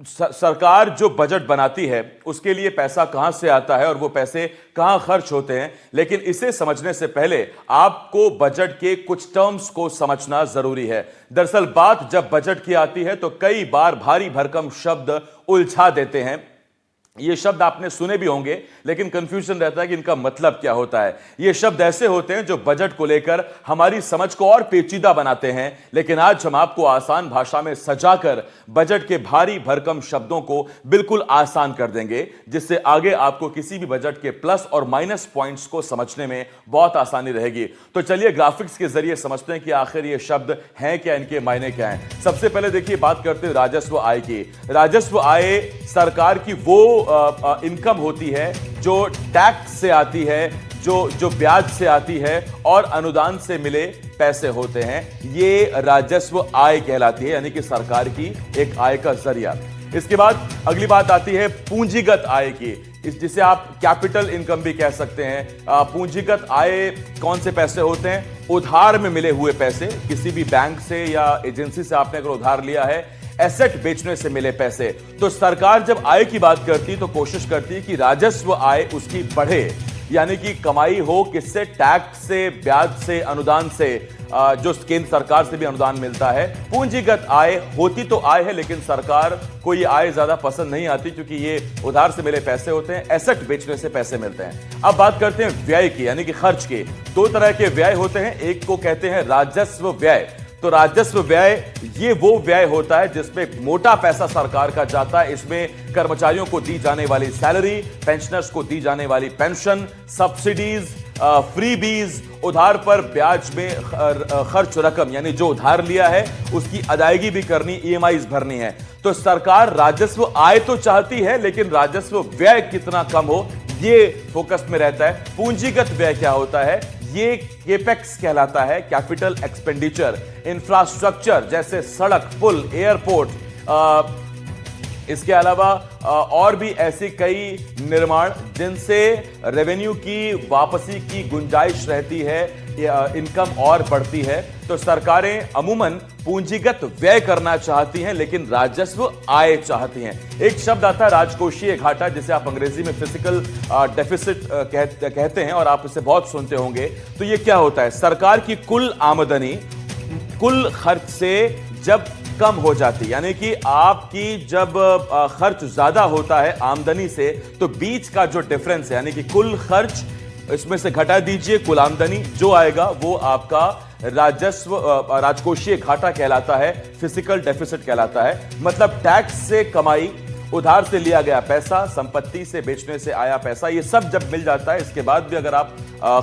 सरकार जो बजट बनाती है उसके लिए पैसा कहां से आता है और वो पैसे कहां खर्च होते हैं, लेकिन इसे समझने से पहले आपको बजट के कुछ टर्म्स को समझना जरूरी है। दरअसल बात जब बजट की आती है तो कई बार भारी भरकम शब्द उलझा देते हैं। ये शब्द आपने सुने भी होंगे, लेकिन कंफ्यूजन रहता है कि इनका मतलब क्या होता है। ये शब्द ऐसे होते हैं जो बजट को लेकर हमारी समझ को और पेचीदा बनाते हैं, लेकिन आज हम आपको आसान भाषा में सजाकर बजट के भारी भरकम शब्दों को बिल्कुल आसान कर देंगे, जिससे आगे आपको किसी भी बजट के प्लस और माइनस पॉइंट्स को समझने में बहुत आसानी रहेगी। तो चलिए ग्राफिक्स के जरिए समझते हैं कि आखिर ये शब्द हैं क्या, इनके मायने क्या हैं। सबसे पहले देखिए, बात करते हैं राजस्व आय की। राजस्व आय सरकार की वो इनकम होती है जो टैक्स से आती है, जो ब्याज से आती है और अनुदान से मिले पैसे होते हैं। ये राजस्व आय कहलाती है, यानी कि सरकार की एक आय का जरिया। इसके बाद अगली बात आती है पूंजीगत आय की, जिसे आप कैपिटल इनकम भी कह सकते हैं। पूंजीगत आय कौन से पैसे होते हैं? उधार में मिले हुए पैसे, किसी भी बैंक से या एजेंसी से आपने अगर उधार लिया है, एसेट बेचने से मिले पैसे। तो सरकार जब आय की बात करती तो कोशिश करती है कि राजस्व आय उसकी बढ़े, यानी कि कमाई हो किससे? टैक्स से, ब्याज से, अनुदान से, जो केंद्र सरकार से भी अनुदान मिलता है। पूंजीगत आय होती तो आय है, लेकिन सरकार को ये आय ज्यादा पसंद नहीं आती, क्योंकि ये उधार से मिले पैसे होते हैं, एसेट बेचने से पैसे मिलते हैं। अब बात करते हैं व्यय की, यानी कि खर्च की। दो तरह के व्यय होते हैं, एक को कहते हैं राजस्व व्यय। तो राजस्व व्यय ये वो व्यय होता है जिसमें मोटा पैसा सरकार का जाता है। इसमें कर्मचारियों को दी जाने वाली सैलरी, पेंशनर्स को दी जाने वाली पेंशन, सब्सिडीज, फ्रीबीज, उधार पर ब्याज में खर्च रकम, यानी जो उधार लिया है उसकी अदायगी भी करनी, ईएमआईज भरनी है। तो सरकार राजस्व आय तो चाहती है, लेकिन राजस्व व्यय कितना कम हो ये फोकस में रहता है। पूंजीगत व्यय क्या होता है? ये केपेक्स कहलाता है, कैपिटल एक्सपेंडिचर। इंफ्रास्ट्रक्चर जैसे सड़क, पुल, एयरपोर्ट, इसके अलावा और भी ऐसे कई निर्माण जिनसे रेवेन्यू की वापसी की गुंजाइश रहती है, इनकम और बढ़ती है। तो सरकारें अमूमन पूंजीगत व्यय करना चाहती हैं, लेकिन राजस्व आय चाहती हैं। एक शब्द आता है राजकोषीय घाटा, जिसे आप अंग्रेजी में फिजिकल डेफिसिट कहते हैं और आप इसे बहुत सुनते होंगे। तो ये क्या होता है? सरकार की कुल आमदनी कुल खर्च से जब कम हो जाती, यानी कि आपकी जब खर्च ज्यादा होता है आमदनी से, तो बीच का जो डिफरेंस है, यानी कि कुल खर्च इसमें से घटा दीजिए कुल आमदनी, जो आएगा वो आपका राजस्व राजकोषीय घाटा कहलाता है, फिजिकल डेफिसिट कहलाता है। मतलब टैक्स से कमाई, उधार से लिया गया पैसा, संपत्ति से बेचने से आया पैसा, ये सब जब मिल जाता है, इसके बाद भी अगर आप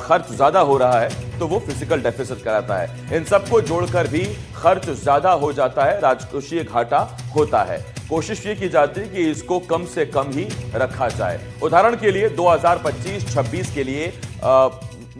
खर्च ज्यादा हो रहा है तो वो फिजिकल डेफिसिट कहलाता है। इन सबको जोड़कर भी खर्च ज्यादा हो जाता है, राजकोषीय घाटा होता है। कोशिश ये की जाती है कि इसको कम से कम ही रखा जाए। उदाहरण के लिए 2025-26 के लिए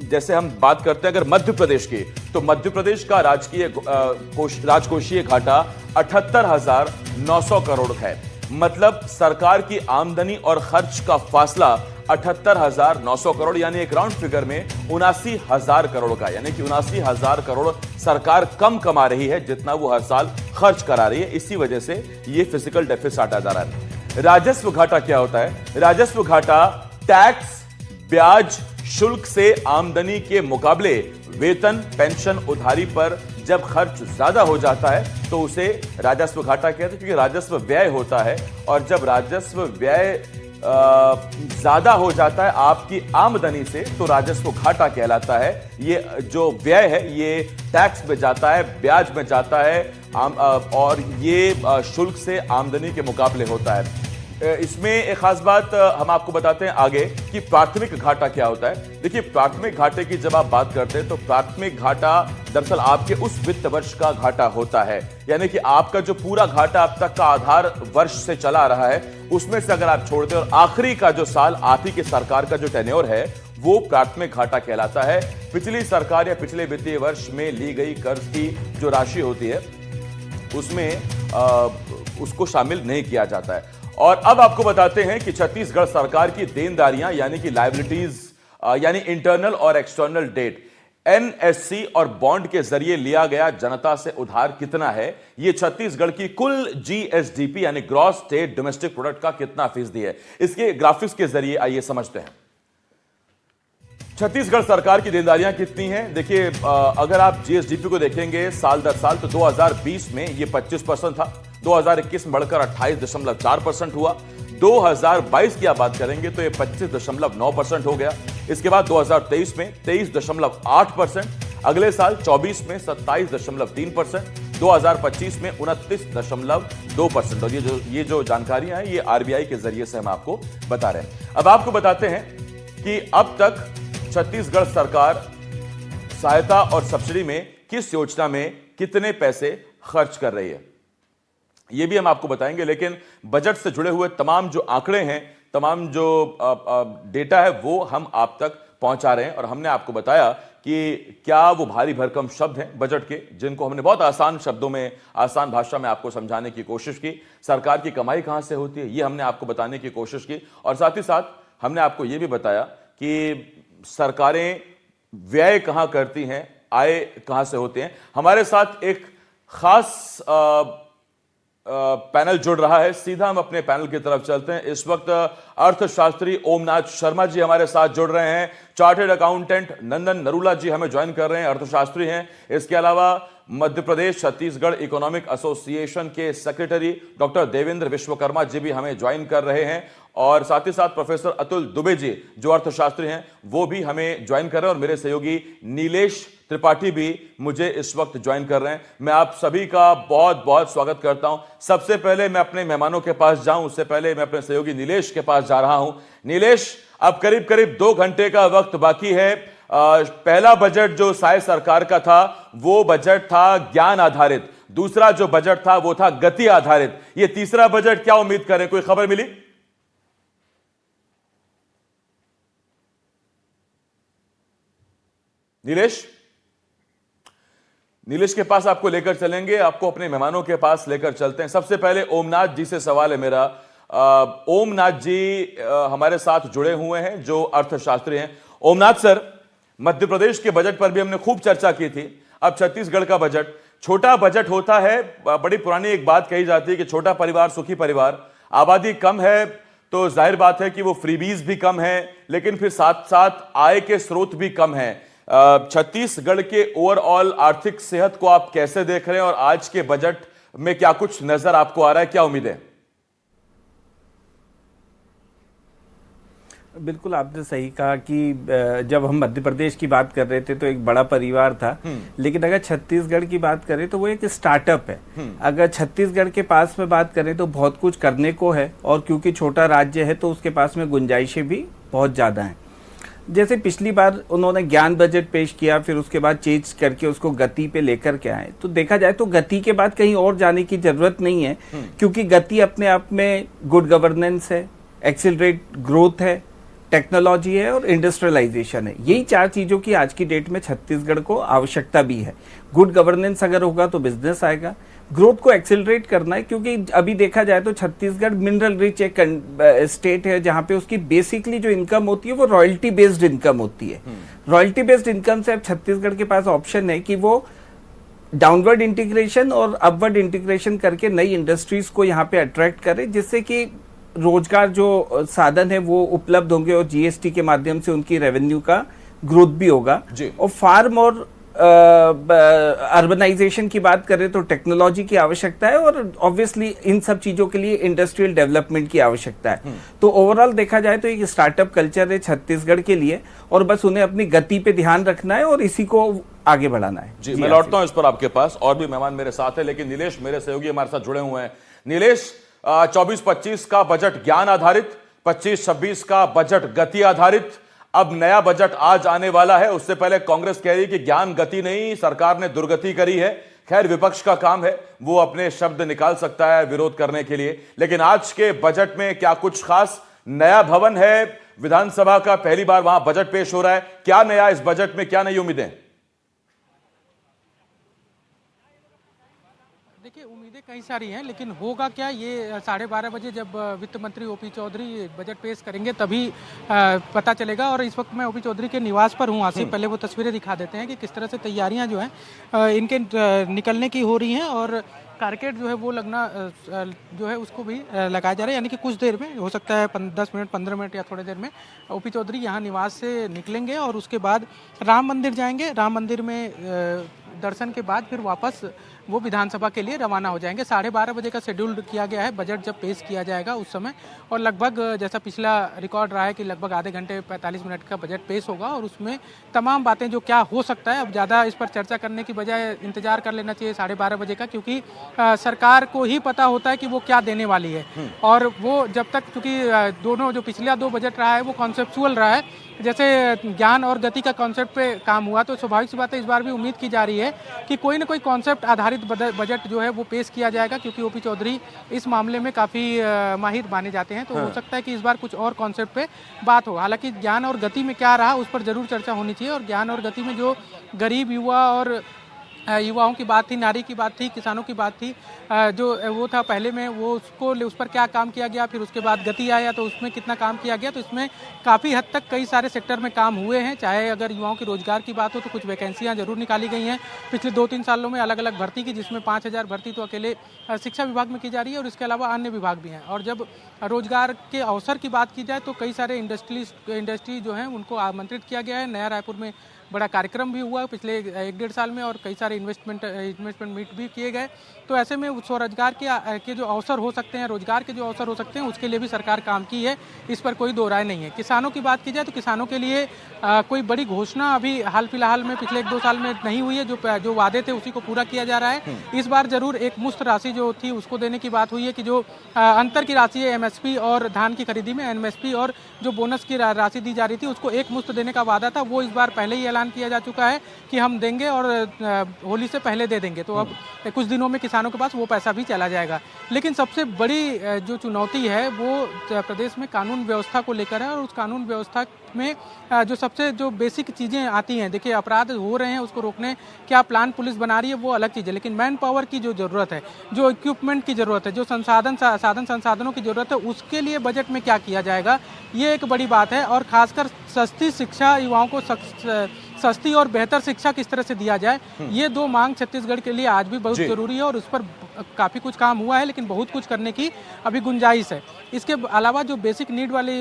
जैसे हम बात करते हैं अगर मध्य प्रदेश की, तो मध्य प्रदेश का राजकोषीय घाटा 78,900 करोड़ है। मतलब सरकार की आमदनी और खर्च का फासला 78,900 करोड़, यानी एक राउंड फिगर में 79,000 करोड़ का, यानी कि 79,000 करोड़ सरकार कम कमा रही है जितना वो हर साल खर्च करा रही है। इसी वजह से ये फिजिकल डेफिसिट आता जा रहा है। राजस्व घाटा क्या होता है? राजस्व घाटा टैक्स, ब्याज, शुल्क से आमदनी के मुकाबले वेतन, पेंशन, उधारी पर जब खर्च ज्यादा हो जाता है तो उसे राजस्व घाटा कहते हैं, क्योंकि राजस्व व्यय होता है। और जब राजस्व व्यय ज्यादा हो जाता है आपकी आमदनी से, तो राजस्व घाटा कहलाता है। ये जो व्यय है ये टैक्स में जाता है, ब्याज में जाता है, और ये शुल्क से आमदनी के मुकाबले होता है। इसमें एक खास बात हम आपको बताते हैं आगे कि प्राथमिक घाटा क्या होता है। देखिए, प्राथमिक घाटे की जब आप बात करते हैं तो प्राथमिक घाटा दरअसल आपके उस वित्त वर्ष का घाटा होता है, यानी कि आपका जो पूरा घाटा अब तक का आधार वर्ष से चला रहा है उसमें से अगर आप छोड़ दें और आखिरी का जो साल आप ही के सरकार का जो टेन्योर है वो प्राथमिक घाटा कहलाता है। पिछली सरकार या पिछले वित्तीय वर्ष में ली गई कर्ज की जो राशि होती है उसमें उसको शामिल नहीं किया जाता है। और अब आपको बताते हैं कि छत्तीसगढ़ सरकार की देनदारियां, यानी कि लायबिलिटीज, यानी इंटरनल और एक्सटर्नल डेट, एनएससी और बॉन्ड के जरिए लिया गया जनता से उधार कितना है, यह छत्तीसगढ़ की कुल जीएसडीपी यानी ग्रॉस स्टेट डोमेस्टिक प्रोडक्ट का कितना फीसदी है, इसके ग्राफिक्स के जरिए आइए समझते हैं। छत्तीसगढ़ सरकार की देनदारियां कितनी हैं? देखिए, अगर आप जीएसडीपी को देखेंगे साल दर साल, तो 2020 में यह 25% था, 2021 में बढ़कर 28.4% हुआ, 2022 की आप बात करेंगे तो यह 25.9% हो गया। इसके बाद 2023 में 23.8%, अगले साल 24 में 27.3%, 2025 में 29.2%। और ये जो जानकारियां हैं ये आरबीआई के जरिए से हम आपको बता रहे हैं। अब आपको बताते हैं कि अब तक छत्तीसगढ़ सरकार सहायता और सब्सिडी में किस योजना में कितने पैसे खर्च कर रही है, यह भी हम आपको बताएंगे। लेकिन बजट से जुड़े हुए तमाम जो आंकड़े हैं, तमाम जो डेटा है, वो हम आप तक पहुंचा रहे हैं। और हमने आपको बताया कि क्या वो भारी भरकम शब्द हैं बजट के, जिनको हमने बहुत आसान शब्दों में, आसान भाषा में आपको समझाने की कोशिश की। सरकार की कमाई कहां से होती है, ये हमने आपको बताने की कोशिश की। और साथ ही साथ हमने आपको यह भी बताया कि सरकारें व्यय कहां करती हैं, आय कहां से होते हैं। हमारे साथ एक खास पैनल जुड़ रहा है, सीधा हम अपने पैनल की तरफ चलते हैं। इस वक्त अर्थशास्त्री ओमनाथ शर्मा जी हमारे साथ जुड़ रहे हैं, चार्टर्ड अकाउंटेंट नंदन नरूला जी हमें ज्वाइन कर रहे हैं, अर्थशास्त्री हैं। इसके अलावा मध्य प्रदेश छत्तीसगढ़ इकोनॉमिक एसोसिएशन के सेक्रेटरी डॉक्टर देवेंद्र विश्वकर्मा जी भी हमें ज्वाइन कर रहे हैं। और साथ ही साथ प्रोफेसर अतुल दुबे जी जो अर्थशास्त्री हैं वो भी हमें ज्वाइन कर रहे हैं। और मेरे सहयोगी नीलेश त्रिपाठी भी मुझे इस वक्त ज्वाइन कर रहे हैं। मैं आप सभी का बहुत बहुत स्वागत करता हूं। सबसे पहले मैं अपने मेहमानों के पास जाऊं, उससे पहले मैं अपने सहयोगी नीलेश के पास जा रहा हूं। नीलेश, अब करीब करीब 2 घंटे का वक्त बाकी है। पहला बजट जो साय सरकार का था वो बजट था ज्ञान आधारित, दूसरा जो बजट था वो था गति आधारित। ये तीसरा बजट क्या उम्मीद करें, कोई खबर मिली? नीलेश के पास आपको लेकर चलेंगे, आपको अपने मेहमानों के पास लेकर चलते हैं। सबसे पहले ओमनाथ जी से सवाल है मेरा। ओमनाथ जी हमारे साथ जुड़े हुए हैं जो अर्थशास्त्री हैं। ओमनाथ सर, मध्य प्रदेश के बजट पर भी हमने खूब चर्चा की थी। अब छत्तीसगढ़ का बजट छोटा बजट होता है। बड़ी पुरानी एक बात कही जाती है कि छोटा परिवार सुखी परिवार। आबादी कम है तो जाहिर बात है कि वो फ्रीबीज भी कम है, लेकिन फिर साथ साथ आय के स्रोत भी कम है। छत्तीसगढ़ के ओवरऑल आर्थिक सेहत को आप कैसे देख रहे हैं और आज के बजट में क्या कुछ नजर आपको आ रहा है, क्या उम्मीद है? बिल्कुल, आपने सही कहा कि जब हम मध्य प्रदेश की बात कर रहे थे तो एक बड़ा परिवार था, लेकिन अगर छत्तीसगढ़ की बात करें तो वो एक स्टार्टअप है। अगर छत्तीसगढ़ के पास में बात करें तो बहुत कुछ करने को है, और क्योंकि छोटा राज्य है तो उसके पास में गुंजाइशें भी बहुत ज़्यादा हैं। जैसे पिछली बार उन्होंने ज्ञान बजट पेश किया, फिर उसके बाद चेंज करके उसको गति पे लेकर के आए, तो देखा जाए तो गति के बाद कहीं और जाने की जरूरत नहीं है, क्योंकि गति अपने आप में गुड गवर्नेंस है, एक्सीलरेट ग्रोथ है, टेक्नोलॉजी है और इंडस्ट्रियलाइजेशन है। यही 4 चीज़ों की आज की डेट में छत्तीसगढ़ को आवश्यकता भी है। गुड गवर्नेंस अगर होगा तो बिजनेस आएगा, ग्रोथ को एक्सेलरेट करना है, क्योंकि अभी देखा जाए तो छत्तीसगढ़ मिनरल रिच एक स्टेट है जहां पे उसकी बेसिकली जो इनकम होती है वो रॉयल्टी बेस्ड इनकम होती है। रॉयल्टी बेस्ड इनकम से अब छत्तीसगढ़ के पास ऑप्शन है कि वो डाउनवर्ड इंटीग्रेशन और अपवर्ड इंटीग्रेशन करके नई इंडस्ट्रीज को यहाँ पे अट्रैक्ट करे, जिससे कि रोजगार जो साधन है वो उपलब्ध होंगे और जीएसटी के माध्यम से उनकी रेवेन्यू का ग्रोथ भी होगा। और फार्म और अर्बनाइजेशन की बात करें तो टेक्नोलॉजी की आवश्यकता है, और ऑब्वियसली इन सब चीजों के लिए इंडस्ट्रियल डेवलपमेंट की आवश्यकता है। तो ओवरऑल देखा जाए तो एक स्टार्टअप कल्चर है छत्तीसगढ़ के लिए, और बस उन्हें अपनी गति पे ध्यान रखना है और इसी को आगे बढ़ाना है। जी, मैं लौटता हूं इस पर आपके पास, और भी मेहमान मेरे साथ है, लेकिन नीलेश मेरे सहयोगी हमारे साथ जुड़े हुए हैं। नीलेश, 24-25 का बजट ज्ञान आधारित, 25-26 का बजट गति आधारित, अब नया बजट आज आने वाला है। उससे पहले कांग्रेस कह रही है कि ज्ञान गति नहीं, सरकार ने दुर्गति करी है। खैर, विपक्ष का काम है, वो अपने शब्द निकाल सकता है विरोध करने के लिए। लेकिन आज के बजट में क्या कुछ खास? नया भवन है विधानसभा का, पहली बार वहां बजट पेश हो रहा है, क्या नया इस बजट में, क्या नई उम्मीदें? देखिए उम्मीदें कई सारी हैं, लेकिन होगा क्या ये 12:30 बजे जब वित्त मंत्री ओपी चौधरी बजट पेश करेंगे तभी पता चलेगा। और इस वक्त मैं ओपी चौधरी के निवास पर हूँ आसिफ, पहले वो तस्वीरें दिखा देते हैं कि किस तरह से तैयारियां जो हैं इनके निकलने की हो रही हैं, और कारकेट जो है वो लगना जो है उसको भी लगाया जा रहा है, यानी कि कुछ देर में, हो सकता है 10 मिनट 15 मिनट या थोड़ी देर में ओपी चौधरी यहाँ निवास से निकलेंगे और उसके बाद राम मंदिर जाएंगे। राम मंदिर में दर्शन के बाद फिर वापस वो विधानसभा के लिए रवाना हो जाएंगे। 12:30 बजे का शेड्यूल किया गया है बजट जब पेश किया जाएगा उस समय, और लगभग जैसा पिछला रिकॉर्ड रहा है कि लगभग आधे घंटे 45 मिनट का बजट पेश होगा, और उसमें तमाम बातें जो क्या हो सकता है, अब ज़्यादा इस पर चर्चा करने की बजाय इंतजार कर लेना चाहिए 12:30 बजे का, क्योंकि सरकार को ही पता होता है कि वो क्या देने वाली है। और वो जब तक, चूँकि दोनों जो पिछला 2 बजट रहा है वो कॉन्सेप्चुअल रहा है, जैसे ज्ञान और गति का कॉन्सेप्ट पे काम हुआ, तो स्वाभाविक सी बात है इस बार भी उम्मीद की जा रही है कि कोई ना कोई कॉन्सेप्ट आधारित बजट जो है वो पेश किया जाएगा, क्योंकि ओपी चौधरी इस मामले में काफ़ी माहिर माने जाते हैं। तो हो सकता है कि इस बार कुछ और कॉन्सेप्ट पे बात हो। हालांकि ज्ञान और गति में क्या रहा उस पर जरूर चर्चा होनी चाहिए, और ज्ञान और गति में जो गरीब युवा और युवाओं की बात थी, नारी की बात थी, किसानों की बात थी, जो वो था पहले में, वो उस पर क्या काम किया गया, फिर उसके बाद गति आया तो उसमें कितना काम किया गया, तो इसमें काफ़ी हद तक कई सारे सेक्टर में काम हुए हैं। चाहे अगर युवाओं की रोजगार की बात हो तो कुछ वैकेंसियां जरूर निकाली गई हैं पिछले 2-3 सालों में अलग अलग भर्ती की, जिसमें 5,000 भर्ती तो अकेले शिक्षा विभाग में की जा रही है, और इसके अलावा अन्य विभाग भी हैं। और जब रोजगार के अवसर की बात की जाए तो कई सारे इंडस्ट्री जो हैं उनको आमंत्रित किया गया है। नया रायपुर में बड़ा कार्यक्रम भी हुआ पिछले 1-1.5 साल में, और कई सारे इन्वेस्टमेंट मीट भी किए गए। तो ऐसे में स्वरोजगार के जो अवसर हो सकते हैं, रोजगार के जो अवसर हो सकते हैं, उसके लिए भी सरकार काम की है, इस पर कोई दो राय नहीं है। किसानों की बात की जाए तो किसानों के लिए कोई बड़ी घोषणा अभी हाल फिलहाल में पिछले 1-2 साल में नहीं हुई है। जो वादे थे उसी को पूरा किया जा रहा है। इस बार जरूर एक मुश्त राशि जो थी उसको देने की बात हुई है, कि जो अंतर की राशि है एमएसपी और धान की खरीदी में, एमएसपी और जो बोनस की राशि दी जा रही थी उसको एक मुश्त देने का वादा था, वो इस बार पहले ही ऐलान किया जा चुका है कि हम देंगे और होली से पहले दे देंगे। तो अब कुछ दिनों में किसानों के पास वो पैसा भी चला जाएगा। लेकिन सबसे बड़ी जो चुनौती है वो प्रदेश में कानून व्यवस्था को लेकर है, और उस कानून व्यवस्था में जो बेसिक चीज़ें आती हैं, देखिए अपराध हो रहे हैं उसको रोकने क्या प्लान पुलिस बना रही है वो अलग चीज़ है, लेकिन मैन पावर की जो ज़रूरत है, जो इक्विपमेंट की ज़रूरत है, जो संसाधनों की ज़रूरत है, उसके लिए बजट में क्या किया जाएगा, ये एक बड़ी बात है। और खासकर सस्ती शिक्षा, युवाओं को सस्ती और बेहतर शिक्षा किस तरह से दिया जाए, ये 2 मांग छत्तीसगढ़ के लिए आज भी बहुत जरूरी है, और उस पर काफ़ी कुछ काम हुआ है, लेकिन बहुत कुछ करने की अभी गुंजाइश है। इसके अलावा जो बेसिक नीड वाली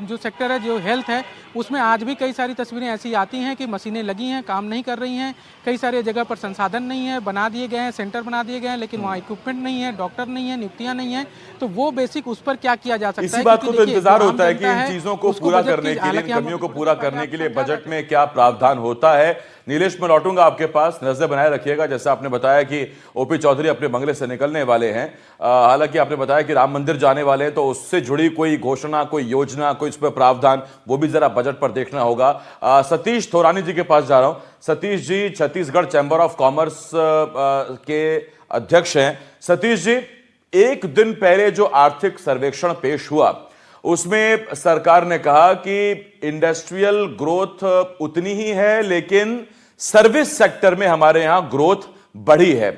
जो सेक्टर है, जो हेल्थ है, उसमें आज भी कई सारी तस्वीरें ऐसी आती हैं कि मशीनें लगी हैं, काम नहीं कर रही हैं, कई सारी जगह पर संसाधन नहीं है, बना दिए गए हैं, सेंटर बना दिए गए हैं, लेकिन वहाँ इक्विपमेंट नहीं है, डॉक्टर नहीं है, नियुक्तियाँ नहीं है। तो वो बेसिक उस पर क्या किया जा सकता है, इसी बात को तो इंतजार होता है कि इन चीजों को पूरा करने के लिए, इन कमियों को पूरा करने के लिए बजट में क्या प्रावधान होता है। नीलेश, मैं लौटूंगा आपके पास, नजर बनाए रखिएगा। जैसा आपने बताया कि ओपी चौधरी अपने बंगले से निकलने वाले हैं, हालांकि आपने बताया कि राम मंदिर जाने वाले हैं, तो उससे जुड़ी कोई घोषणा, कोई योजना, कोई इस पर प्रावधान, वो भी जरा बजट पर देखना होगा। सतीश थोरानी जी के पास जा रहा हूं। Satish ji Chhattisgarh chamber of commerce के अध्यक्ष हैं। सतीश जी, एक दिन पहले जो आर्थिक सर्वेक्षण पेश हुआ उसमें सरकार ने कहा कि इंडस्ट्रियल ग्रोथ उतनी ही है, लेकिन सर्विस सेक्टर में हमारे यहां ग्रोथ बढ़ी है।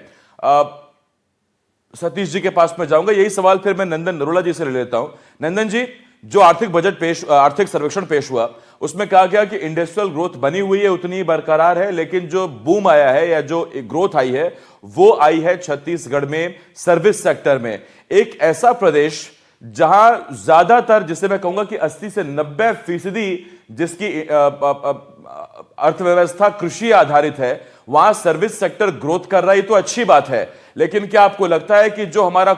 सतीश जी के पास में जाऊंगा, यही सवाल फिर मैं नंदन नरोला जी से ले लेता हूं। नंदन जी, जो आर्थिक सर्वेक्षण पेश हुआ उसमें कहा गया कि इंडस्ट्रियल ग्रोथ बनी हुई है, उतनी ही बरकरार है, लेकिन जो बूम आया है या जो ग्रोथ आई है वो आई है छत्तीसगढ़ में सर्विस सेक्टर में। एक ऐसा प्रदेश जहां ज्यादातर, जिसे मैं कहूंगा कि 80 से 90% जिसकी अर्थव्यवस्था कृषि आधारित है, वहां सर्विस सेक्टर ग्रोथ कर रहा है, तो अच्छी बात है। लेकिन क्या आपको लगता है कि जो हमारा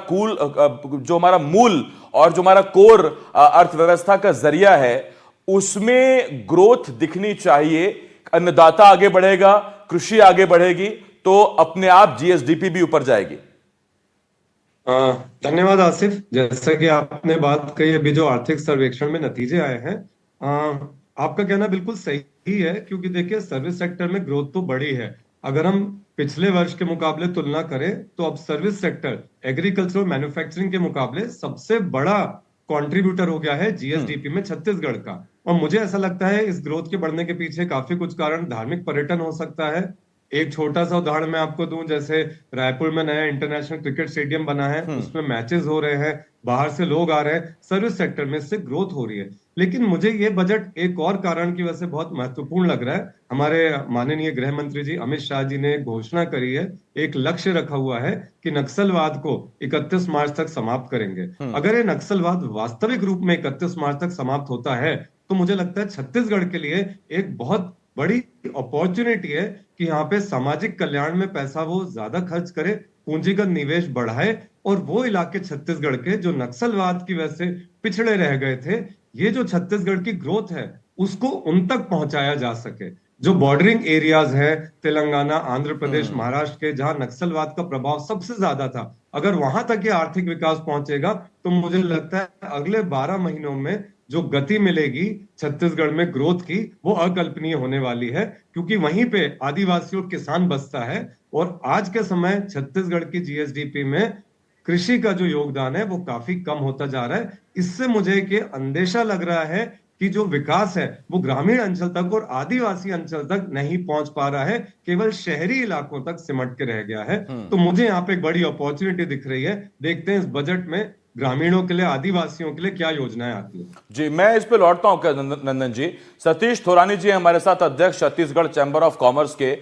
मूल और जो हमारा कोर अर्थव्यवस्था का जरिया है उसमें ग्रोथ दिखनी चाहिए? अन्नदाता आगे बढ़ेगा, कृषि आगे बढ़ेगी, तो अपने आप जीएसडीपी भी ऊपर जाएगी। धन्यवाद आसिफ। जैसा कि आपने बात कही, अभी जो आर्थिक सर्वेक्षण में नतीजे आए हैं, आपका कहना बिल्कुल सही है, क्योंकि देखिए सर्विस सेक्टर में ग्रोथ तो बढ़ी है। अगर हम पिछले वर्ष के मुकाबले तुलना करें तो अब सर्विस सेक्टर एग्रीकल्चर और मैन्युफैक्चरिंग के मुकाबले सबसे बड़ा कंट्रीब्यूटर हो गया है जीएसडीपी में छत्तीसगढ़ का। और मुझे ऐसा लगता है इस ग्रोथ के बढ़ने के पीछे काफी कुछ कारण धार्मिक पर्यटन हो सकता है, एक छोटा सा उदाहरण मैं आपको दूं, जैसे रायपुर में नया इंटरनेशनल क्रिकेट स्टेडियम बना है, उसमें मैचेस हो रहे हैं, बाहर से लोग आ रहे हैं, सर्विस सेक्टर में इससे ग्रोथ हो रही है। लेकिन मुझे ये बजट एक और कारण की वजह से बहुत महत्वपूर्ण लग रहा है। हमारे माननीय गृह मंत्री जी अमित शाह जी ने घोषणा करी है, एक लक्ष्य रखा हुआ है कि नक्सलवाद को 31 मार्च तक समाप्त करेंगे। अगर ये नक्सलवाद वास्तविक रूप में 31 मार्च तक समाप्त होता है, तो मुझे लगता है छत्तीसगढ़ के लिए एक बहुत बड़ी अपॉर्चुनिटी है कि यहाँ पे सामाजिक कल्याण में पैसा वो ज्यादा खर्च करे, पूंजीगत निवेश बढ़ाए, और वो इलाके छत्तीसगढ़ के जो नक्सलवाद की वजह से पिछड़े रह गए थे, ये जो छत्तीसगढ़ की ग्रोथ है उसको उन तक पहुंचाया जा सके। जो बॉर्डरिंग एरियाज है, तेलंगाना, आंध्र प्रदेश, महाराष्ट्र के, जहां नक्सलवाद का प्रभाव सबसे ज्यादा था, अगर वहां तक ये आर्थिक विकास पहुंचेगा तो मुझे लगता है अगले 12 महीनों में जो गति मिलेगी छत्तीसगढ़ में ग्रोथ की, वो अकल्पनीय होने वाली है, क्योंकि वहीं पे आदिवासी और किसान बसता है। और आज के समय छत्तीसगढ़ की जीएसडीपी में कृषि का जो योगदान है वो काफी कम होता जा रहा है। इससे मुझे एक अंदेशा लग रहा है कि जो विकास है वो ग्रामीण अंचल तक और आदिवासी अंचल तक नहीं पहुंच पा रहा है, केवल शहरी इलाकों तक सिमट के रह गया है। तो मुझे यहाँ पे एक बड़ी अपॉर्चुनिटी दिख रही है। देखते हैं इस बजट में ग्रामीणों के लिए, आदिवासियों के लिए क्या योजनाएं आती है। जी, मैं इस पे लौटता हूं नंदन जी। सतीश थोरानी जी हमारे साथ, अध्यक्ष छत्तीसगढ़ चैंबर ऑफ कॉमर्स के।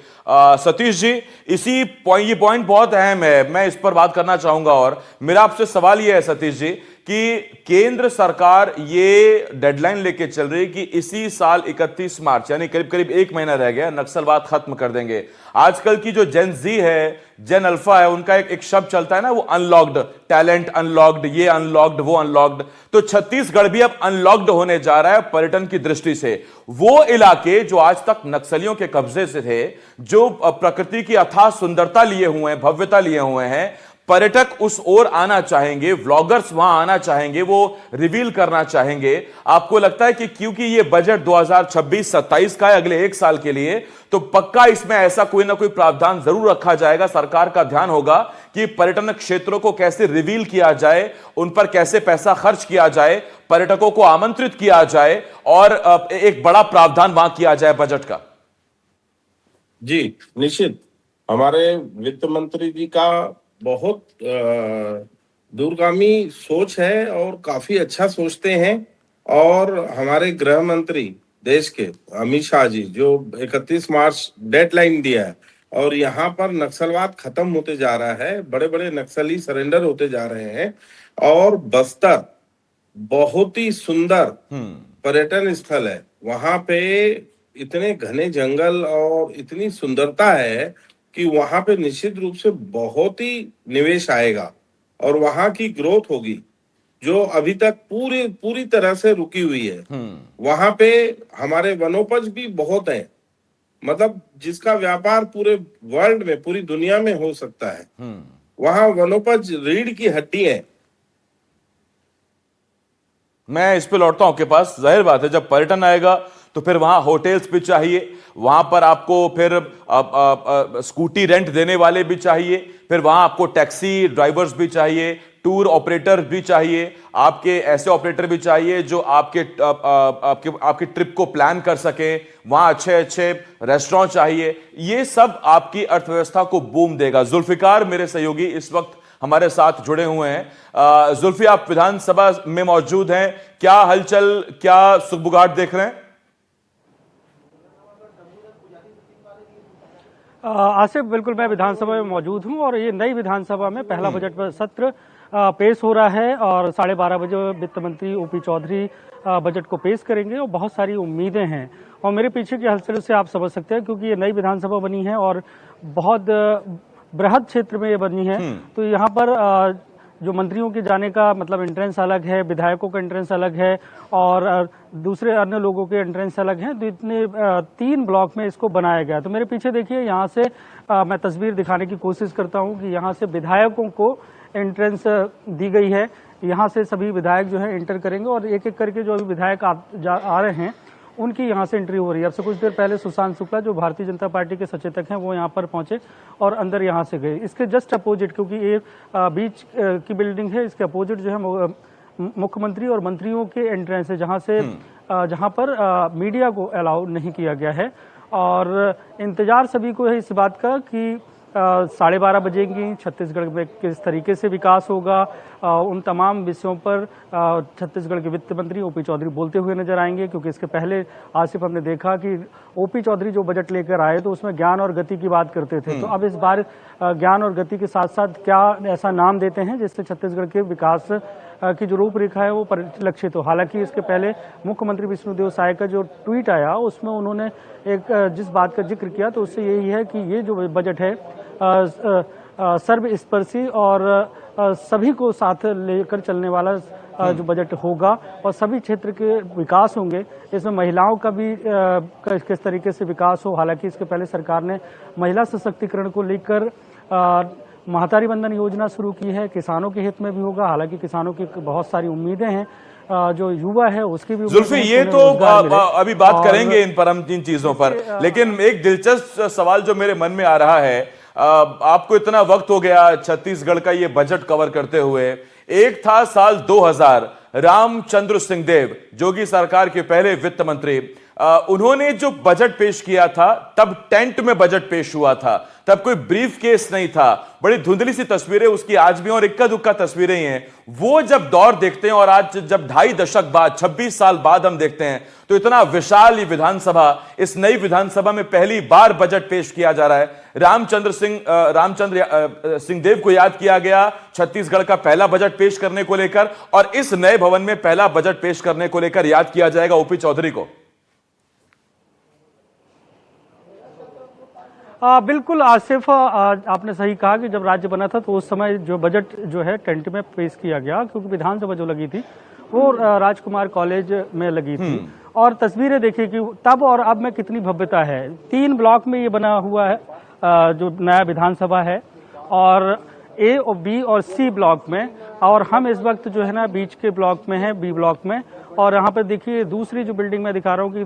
सतीश जी, ये पॉइंट बहुत अहम है, मैं इस पर बात करना चाहूंगा। और मेरा आपसे सवाल यह है सतीश जी कि केंद्र सरकार ये डेडलाइन लेके चल रही है कि इसी साल 31 मार्च, यानी करीब करीब एक महीना रह गया, नक्सलवाद खत्म कर देंगे। आजकल की जो जेन जी है, जेन अल्फा है, उनका एक शब्द चलता है ना, वो अनलॉक्ड टैलेंट, अनलॉक्ड ये, अनलॉक्ड वो, अनलॉक्ड। तो छत्तीसगढ़ भी अब अनलॉक्ड होने जा रहा है पर्यटन की दृष्टि से। वो इलाके जो आज तक नक्सलियों के कब्जे से थे, जो प्रकृति की अथाह सुंदरता लिए हुए हैं, भव्यता लिए हुए हैं, पर्यटक उस ओर आना चाहेंगे, व्लॉगर्स वहां आना चाहेंगे, वो रिवील करना चाहेंगे। आपको लगता है कि क्योंकि ये बजट 2026-27 का है, अगले एक साल के लिए, तो पक्का इसमें ऐसा कोई ना कोई प्रावधान जरूर रखा जाएगा, सरकार का ध्यान होगा कि पर्यटन क्षेत्रों को कैसे रिवील किया जाए, उन पर कैसे पैसा खर्च किया जाए, पर्यटकों को आमंत्रित किया जाए और एक बड़ा प्रावधान वहां किया जाए बजट का। जी निश्चित, हमारे वित्त मंत्री जी का बहुत दूरगामी सोच है और काफी अच्छा सोचते हैं। और हमारे गृह मंत्री देश के अमित शाह जी, जो 31 मार्च डेडलाइन दिया है, और यहाँ पर नक्सलवाद खत्म होते जा रहा है, बड़े बड़े नक्सली सरेंडर होते जा रहे हैं, और बस्तर बहुत ही सुंदर पर्यटन स्थल है। वहां पे इतने घने जंगल और इतनी सुंदरता है कि वहां पे निश्चित रूप से बहुत ही निवेश आएगा और वहां की ग्रोथ होगी, जो अभी तक पूरी तरह से रुकी हुई है। वहां पे हमारे वनोपज भी बहुत है, मतलब जिसका व्यापार पूरे वर्ल्ड में, पूरी दुनिया में हो सकता है। वहां वनोपज रीढ़ की हड्डी है। मैं इस पे लौटता हूं आपके पास। जाहिर बात है, जब पर्यटन आएगा तो फिर वहां होटल्स भी चाहिए, वहां पर आपको फिर स्कूटी रेंट देने वाले भी चाहिए, फिर वहां आपको टैक्सी ड्राइवर्स भी चाहिए, टूर ऑपरेटर भी चाहिए, आपके ऐसे ऑपरेटर भी चाहिए जो आपके ट्रिप को प्लान कर सके, वहां अच्छे अच्छे रेस्टोरेंट चाहिए। ये सब आपकी अर्थव्यवस्था को बूम देगा। जुल्फिकार मेरे सहयोगी इस वक्त हमारे साथ जुड़े हुए हैं। जुल्फी, आप विधानसभा में मौजूद हैं, क्या हलचल, क्या सुगबुगाहट देख रहे हैं? आसिफ, बिल्कुल मैं विधानसभा में मौजूद हूं और ये नई विधानसभा में पहला बजट सत्र पेश हो रहा है और 12:30 बजे वित्त मंत्री ओपी चौधरी बजट को पेश करेंगे और बहुत सारी उम्मीदें हैं। और मेरे पीछे की हलचल से आप समझ सकते हैं, क्योंकि ये नई विधानसभा बनी है और बहुत बृहद क्षेत्र में ये बनी है, तो यहाँ पर जो मंत्रियों के जाने का मतलब एंट्रेंस अलग है, विधायकों का एंट्रेंस अलग है और दूसरे अन्य लोगों के एंट्रेंस अलग हैं। तो इतने 3 ब्लॉक में इसको बनाया गया। तो मेरे पीछे देखिए, यहाँ से मैं तस्वीर दिखाने की कोशिश करता हूँ कि यहाँ से विधायकों को एंट्रेंस दी गई है। यहाँ से सभी विधायक जो है एंटर करेंगे और एक एक करके जो अभी विधायक आ रहे हैं उनकी यहाँ से एंट्री हो रही है। अब से कुछ देर पहले सुशांत शुक्ला, जो भारतीय जनता पार्टी के सचेतक हैं, वो यहाँ पर पहुंचे और अंदर यहाँ से गए। इसके जस्ट अपोजिट, क्योंकि ये बीच की बिल्डिंग है, इसके अपोजिट जो है मुख्यमंत्री और मंत्रियों के एंट्रेंस है, जहाँ पर मीडिया को अलाउ नहीं किया गया है। और इंतजार सभी को है इस बात का कि 12:30 बजे की छत्तीसगढ़ में किस तरीके से विकास होगा, उन तमाम विषयों पर छत्तीसगढ़ के वित्त मंत्री ओपी चौधरी बोलते हुए नजर आएंगे। क्योंकि इसके पहले आसिफ हमने देखा कि ओपी चौधरी जो बजट लेकर आए तो उसमें ज्ञान और गति की बात करते थे, तो अब इस बार ज्ञान और गति के साथ साथ क्या ऐसा नाम देते हैं जिससे छत्तीसगढ़ के विकास की जो रूपरेखा है वो परिलक्षित हो। हालांकि इसके पहले मुख्यमंत्री विष्णुदेव साय का जो ट्वीट आया उसमें उन्होंने एक जिस बात का जिक्र किया तो उससे यही है कि ये जो बजट है सर्वस्पर्शी और सभी को साथ लेकर चलने वाला जो बजट होगा और सभी क्षेत्र के विकास होंगे। इसमें महिलाओं का भी किस तरीके से विकास हो। हालांकि इसके पहले सरकार ने महिला सशक्तिकरण को लेकर महतारी वंदन योजना शुरू की है, किसानों के हित में भी होगा। हालांकि किसानों की बहुत सारी उम्मीदें हैं, जो युवा है उसकी भी जुल्फी, ये तो अभी बात करेंगे इन पर, हम इन चीजों पर, लेकिन एक दिलचस्प सवाल जो मेरे मन में आ रहा है, आपको इतना वक्त हो गया छत्तीसगढ़ का ये बजट कवर करते हुए। एक था साल 2000, रामचंद्र सिंहदेव जोगी सरकार के पहले वित्त मंत्री, उन्होंने जो बजट पेश किया था तब टेंट में बजट पेश हुआ था, तब कोई ब्रीफ केस नहीं था, बड़ी धुंधली सी तस्वीरें उसकी आज भी और इक्का दुक्का तस्वीरें ही हैं। वो जब दौर देखते हैं और आज जब 2.5 दशक बाद 26 साल बाद हम देखते हैं तो इतना विशाल ये विधानसभा, इस नई विधानसभा में पहली बार बजट पेश किया जा रहा है। रामचंद्र सिंहदेव को याद किया गया छत्तीसगढ़ का पहला बजट पेश करने को लेकर, और इस नए भवन में पहला बजट पेश करने को लेकर याद किया जाएगा ओपी चौधरी को। बिल्कुल आसिफ, आपने सही कहा कि जब राज्य बना था तो उस समय जो बजट जो है टेंट में पेश किया गया, क्योंकि विधानसभा जो लगी थी वो राजकुमार कॉलेज में लगी थी। और तस्वीरें देखिए कि तब और अब में कितनी भव्यता है। 3 ब्लॉक में ये बना हुआ है जो नया विधानसभा है, और ए और बी और सी ब्लॉक में, और हम इस वक्त जो है ना बीच के ब्लॉक में है, बी ब्लॉक में। और यहाँ पर देखिए दूसरी जो बिल्डिंग मैं दिखा रहा हूँ कि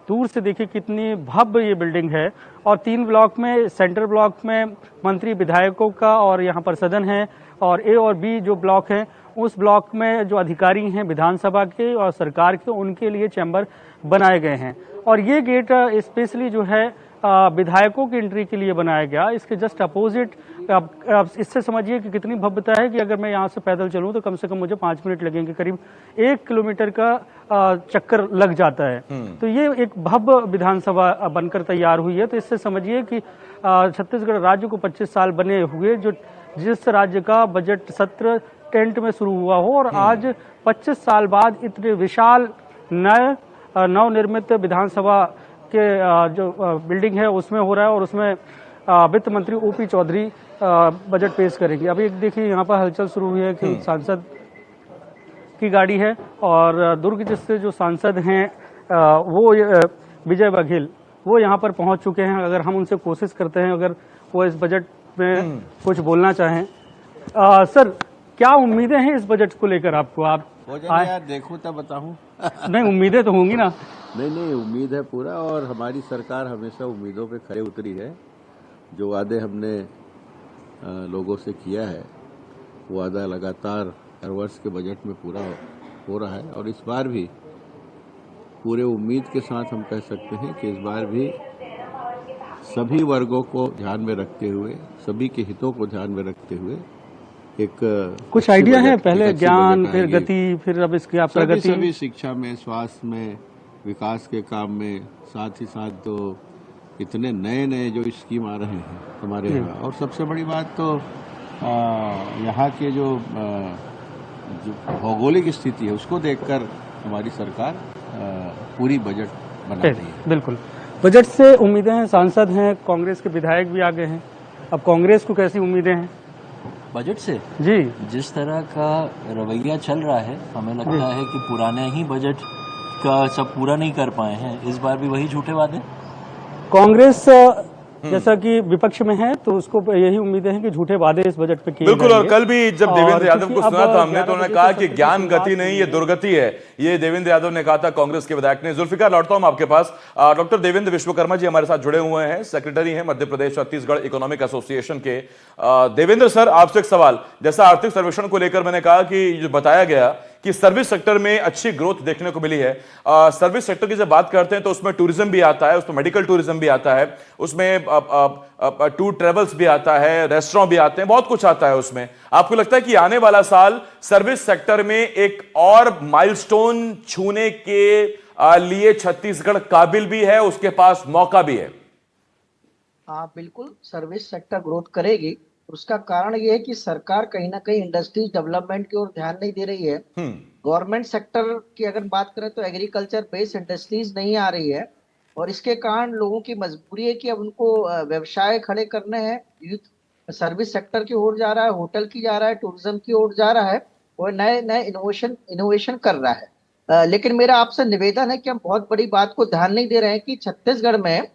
दूर से देखिए कितनी भव्य ये बिल्डिंग है। और 3 ब्लॉक में, सेंट्रल ब्लॉक में मंत्री विधायकों का और यहाँ पर सदन है, और ए और बी जो ब्लॉक है उस ब्लॉक में जो अधिकारी हैं विधानसभा के और सरकार के, उनके लिए चैम्बर बनाए गए हैं। और ये गेट स्पेशली जो है विधायकों की एंट्री के लिए बनाया गया। इसके जस्ट अपोजिट आप इससे समझिए कि कितनी भव्यता है कि अगर मैं यहाँ से पैदल चलूँ तो कम से कम मुझे 5 मिनट लगेंगे, करीब 1 किलोमीटर का चक्कर लग जाता है। तो ये एक भव्य विधानसभा बनकर तैयार हुई है। तो इससे समझिए कि छत्तीसगढ़ राज्य को 25 साल बने हुए, जो जिस राज्य का बजट सत्र टेंट में शुरू हुआ हो, और आज 25 साल बाद इतने विशाल नवनिर्मित विधानसभा के जो बिल्डिंग है उसमें हो रहा है, और उसमें वित्त मंत्री ओपी चौधरी बजट पेश करेंगे। अभी देखिए यहाँ पर हलचल शुरू हुई है कि सांसद की गाड़ी है, और दुर्ग जिससे जो सांसद हैं वो विजय बघेल वो यहाँ पर पहुँच चुके हैं। अगर हम उनसे कोशिश करते हैं अगर वो इस बजट में कुछ बोलना चाहें। सर, क्या उम्मीदें हैं इस बजट को लेकर आपको? आप यार देखो तब बताऊं। नहीं, उम्मीदें तो होंगी ना। नहीं, उम्मीद है पूरा, और हमारी सरकार हमेशा उम्मीदों पे खरे उतरी है। जो वादे हमने लोगों से किया है वो वादा लगातार हर वर्ष के बजट में पूरा हो रहा है, और इस बार भी पूरे उम्मीद के साथ हम कह सकते हैं कि इस बार भी सभी वर्गों को ध्यान में रखते हुए, सभी के हितों को ध्यान में रखते हुए एक कुछ आइडिया है, पहले ज्ञान फिर गति फिर अब इसकी आप प्रगति, सभी शिक्षा में, स्वास्थ्य में, विकास के काम में, साथ ही साथ तो इतने नए नए जो स्कीम आ रहे हैं हमारे यहाँ। और सबसे बड़ी बात तो यहाँ के जो भौगोलिक स्थिति है उसको देखकर हमारी सरकार पूरी बजट बना रही है। बिल्कुल, बजट से उम्मीदें हैं। सांसद हैं, कांग्रेस के विधायक भी आगे हैं, अब कांग्रेस को कैसी उम्मीदें हैं बजट से? जी, जिस तरह का रवैया चल रहा है, हमें लगता है कि पुराने ही बजट का सब पूरा नहीं कर पाए हैं, इस बार भी वही झूठे वादे। कांग्रेस जैसा कि विपक्ष में है तो उसको यही उम्मीदें हैं कि झूठे वादे इस बजट पे किए बिल्कुल। और जाएंगे। कल भी जब देवेंद्र यादव को सुना था हमने, तो उन्होंने कहा कि तो ज्ञान गति नहीं, ये दुर्गति है, ये देवेंद्र यादव ने कहा था, कांग्रेस के विधायक ने। जुल्फिकार, लौटता हूं आपके पास। डॉक्टर देवेंद्र विश्वकर्मा जी हमारे साथ जुड़े हुए हैं, सेक्रेटरी हैं मध्य प्रदेश छत्तीसगढ़ इकोनॉमिक एसोसिएशन के। देवेंद्र सर, आपसे एक सवाल, जैसा आर्थिक सर्वेक्षण को लेकर मैंने कहा कि जो बताया गया कि सर्विस सेक्टर में अच्छी ग्रोथ देखने को मिली है। सर्विस सेक्टर की जब बात करते हैं तो उसमें टूरिज्म भी आता है, उसमें मेडिकल टूरिज्म भी आता है, उसमें टूर ट्रेवल्स भी आता है, रेस्टोरेंट भी आते हैं, बहुत कुछ आता है उसमें। आपको लगता है कि आने वाला साल सर्विस सेक्टर में एक और माइलस्टोन छूने के लिए छत्तीसगढ़ काबिल भी है, उसके पास मौका भी है? हाँ, बिल्कुल सर्विस सेक्टर ग्रोथ करेगी। उसका कारण ये है कि सरकार कहीं ना कहीं इंडस्ट्रीज डेवलपमेंट की ओर ध्यान नहीं दे रही है। गवर्नमेंट सेक्टर की अगर बात करें तो एग्रीकल्चर बेस्ड इंडस्ट्रीज नहीं आ रही है, और इसके कारण लोगों की मजबूरी है कि अब उनको व्यवसाय खड़े करने हैं। यूथ सर्विस सेक्टर की ओर जा रहा है, होटल की जा रहा है, टूरिज्म की ओर जा रहा है, और नए नए इनोवेशन कर रहा है। लेकिन मेरा आपसे निवेदन है कि हम बहुत बड़ी बात को ध्यान नहीं दे रहे हैं कि छत्तीसगढ़ में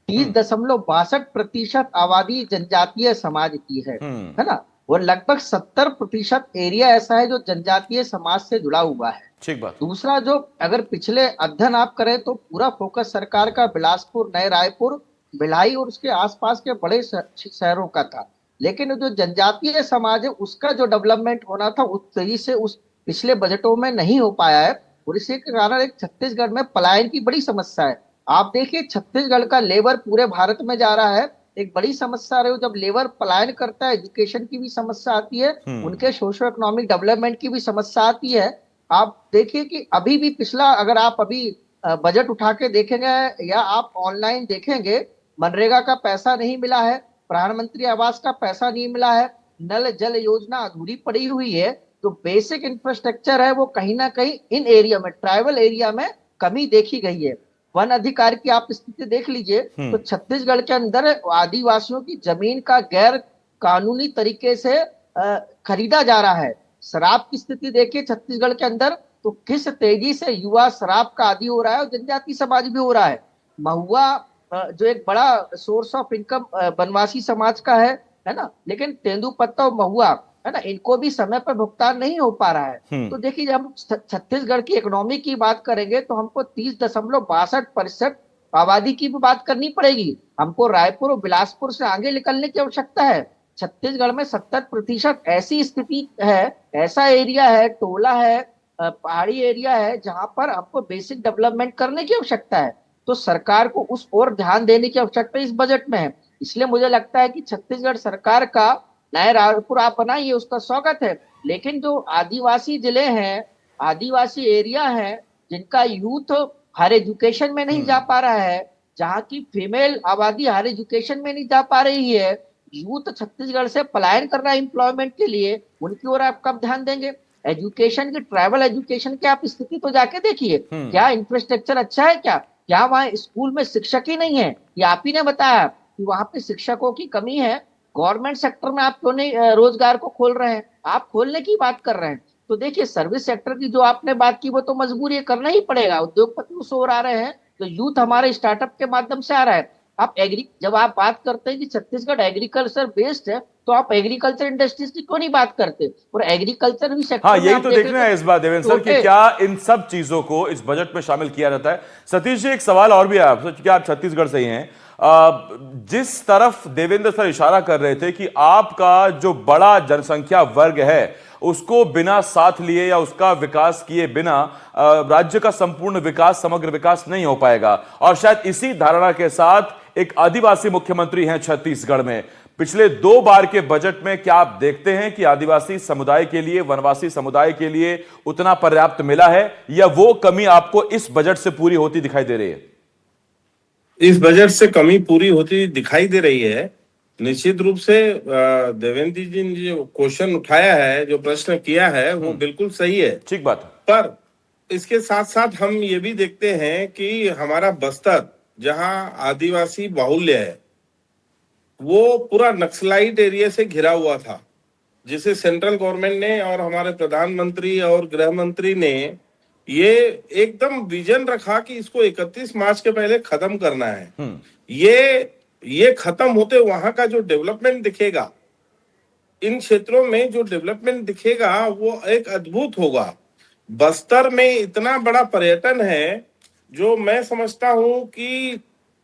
30.62% आबादी जनजातीय समाज की है ना, और लगभग 70% एरिया ऐसा है जो जनजातीय समाज से जुड़ा हुआ है। ठीक बात। दूसरा, जो अगर पिछले अध्ययन आप करें तो पूरा फोकस सरकार का बिलासपुर, नए रायपुर, भिलाई और उसके आसपास के बड़े शहरों का था, लेकिन जो जनजातीय समाज है उसका जो डेवलपमेंट होना था उस तेजी से उस पिछले बजटों में नहीं हो पाया है, और इसी के कारण एक छत्तीसगढ़ में पलायन की बड़ी समस्या है। आप देखिए, छत्तीसगढ़ का लेबर पूरे भारत में जा रहा है, एक बड़ी समस्या रही। जब लेबर पलायन करता है, एजुकेशन की भी समस्या आती है, उनके सोशो इकोनॉमिक डेवलपमेंट की भी समस्या आती है। आप देखिए कि अभी भी पिछला, अगर आप अभी बजट उठा के देखेंगे या आप ऑनलाइन देखेंगे, मनरेगा का पैसा नहीं मिला है, प्रधानमंत्री आवास का पैसा नहीं मिला है, नल जल योजना अधूरी पड़ी हुई है। जो बेसिक इंफ्रास्ट्रक्चर है वो कहीं ना कहीं इन एरिया में, ट्राइबल एरिया में कमी देखी गई है। वन अधिकार की आप स्थिति देख लीजिए तो छत्तीसगढ़ के अंदर आदिवासियों की जमीन का गैर कानूनी तरीके से खरीदा जा रहा है। शराब की स्थिति देखिए छत्तीसगढ़ के अंदर, तो किस तेजी से युवा शराब का आदी हो रहा है, और जनजाति समाज भी हो रहा है। महुआ जो एक बड़ा सोर्स ऑफ इनकम बनवासी समाज का है ना, लेकिन तेंदुपत्ता और महुआ है ना, इनको भी समय पर भुगतान नहीं हो पा रहा है। तो देखिए, जब हम छत्तीसगढ़ की इकोनॉमी की बात करेंगे तो हमको 30.62% आबादी की भी बात करनी पड़ेगी। हमको रायपुर और बिलासपुर से आगे निकलने की आवश्यकता है। छत्तीसगढ़ में 70% ऐसी स्थिति है, ऐसा एरिया है, टोला है, पहाड़ी एरिया है, जहां पर हमको बेसिक डेवलपमेंट करने की आवश्यकता है। तो सरकार को उस ओर ध्यान देने की आवश्यकता इस बजट में है। इसलिए मुझे लगता है कि छत्तीसगढ़ सरकार का नए रायपुर आप बनाइए, उसका स्वागत है, लेकिन जो आदिवासी जिले हैं, आदिवासी एरिया है, जिनका यूथ हायर एजुकेशन में नहीं जा पा रहा है, जहाँ की फीमेल आबादी हायर एजुकेशन में नहीं जा पा रही है, यूथ छत्तीसगढ़ से पलायन कर रहा है एम्प्लॉयमेंट के लिए, उनकी ओर आप कब ध्यान देंगे? एजुकेशन की, ट्राइबल एजुकेशन की आप स्थिति तो जाके देखिए, क्या इंफ्रास्ट्रक्चर अच्छा है? क्या वहाँ स्कूल में शिक्षक ही नहीं है? ये आप ही ने बताया कि वहां पे शिक्षकों की कमी है। गवर्नमेंट सेक्टर में आप क्यों नहीं रोजगार को खोल रहे हैं? आप खोलने की बात कर रहे हैं। तो देखिए, सर्विस सेक्टर की जो आपने बात की वो तो मजबूरी है, करना ही पड़ेगा। उद्योगपति उस ओर आ रहे हैं, तो यूथ हमारे स्टार्टअप के माध्यम से आ रहा है। आप जब आप बात करते हैं कि छत्तीसगढ़ एग्रीकल्चर बेस्ड है, तो आप एग्रीकल्चर इंडस्ट्रीज की क्यों नहीं बात करते? और एग्रीकल्चर भी सेक्टर, हाँ, यही तो देखना है इस बार देवेंद्र सर कि क्या इन सब चीजों को इस बजट में शामिल किया जाता है। सतीश जी, एक सवाल और भी है आपसे, क्योंकि आप छत्तीसगढ़ से ही हैं। जिस तरफ देवेंद्र सर इशारा कर रहे थे कि आपका जो बड़ा जनसंख्या वर्ग है उसको बिना साथ लिए या उसका विकास किए बिना राज्य का संपूर्ण विकास, समग्र विकास नहीं हो पाएगा, और शायद इसी धारणा के साथ एक आदिवासी मुख्यमंत्री हैं छत्तीसगढ़ में। पिछले 2 बार के बजट में क्या आप देखते हैं कि आदिवासी समुदाय के लिए, वनवासी समुदाय के लिए उतना पर्याप्त मिला है, या वो कमी आपको इस बजट से पूरी होती दिखाई दे रही है? इस बजट से कमी पूरी होती दिखाई दे रही है। निश्चित रूप से देवेंद्र जी ने जो क्वेश्चन उठाया है, जो प्रश्न किया है, वो बिल्कुल सही है। ठीक बात है। पर इसके साथ साथ हम ये भी देखते हैं कि हमारा बस्तर, जहां आदिवासी बाहुल्य है, वो पूरा नक्सलाइट एरिया से घिरा हुआ था, जिसे सेंट्रल गवर्नमेंट ने और हमारे प्रधानमंत्री और गृह मंत्री ने ये एकदम विजन रखा कि इसको 31 मार्च के पहले खत्म करना है। ये खत्म होते वहां का जो डेवलपमेंट दिखेगा, इन क्षेत्रों में जो डेवलपमेंट दिखेगा वो एक अद्भुत होगा। बस्तर में इतना बड़ा पर्यटन है जो मैं समझता हूं कि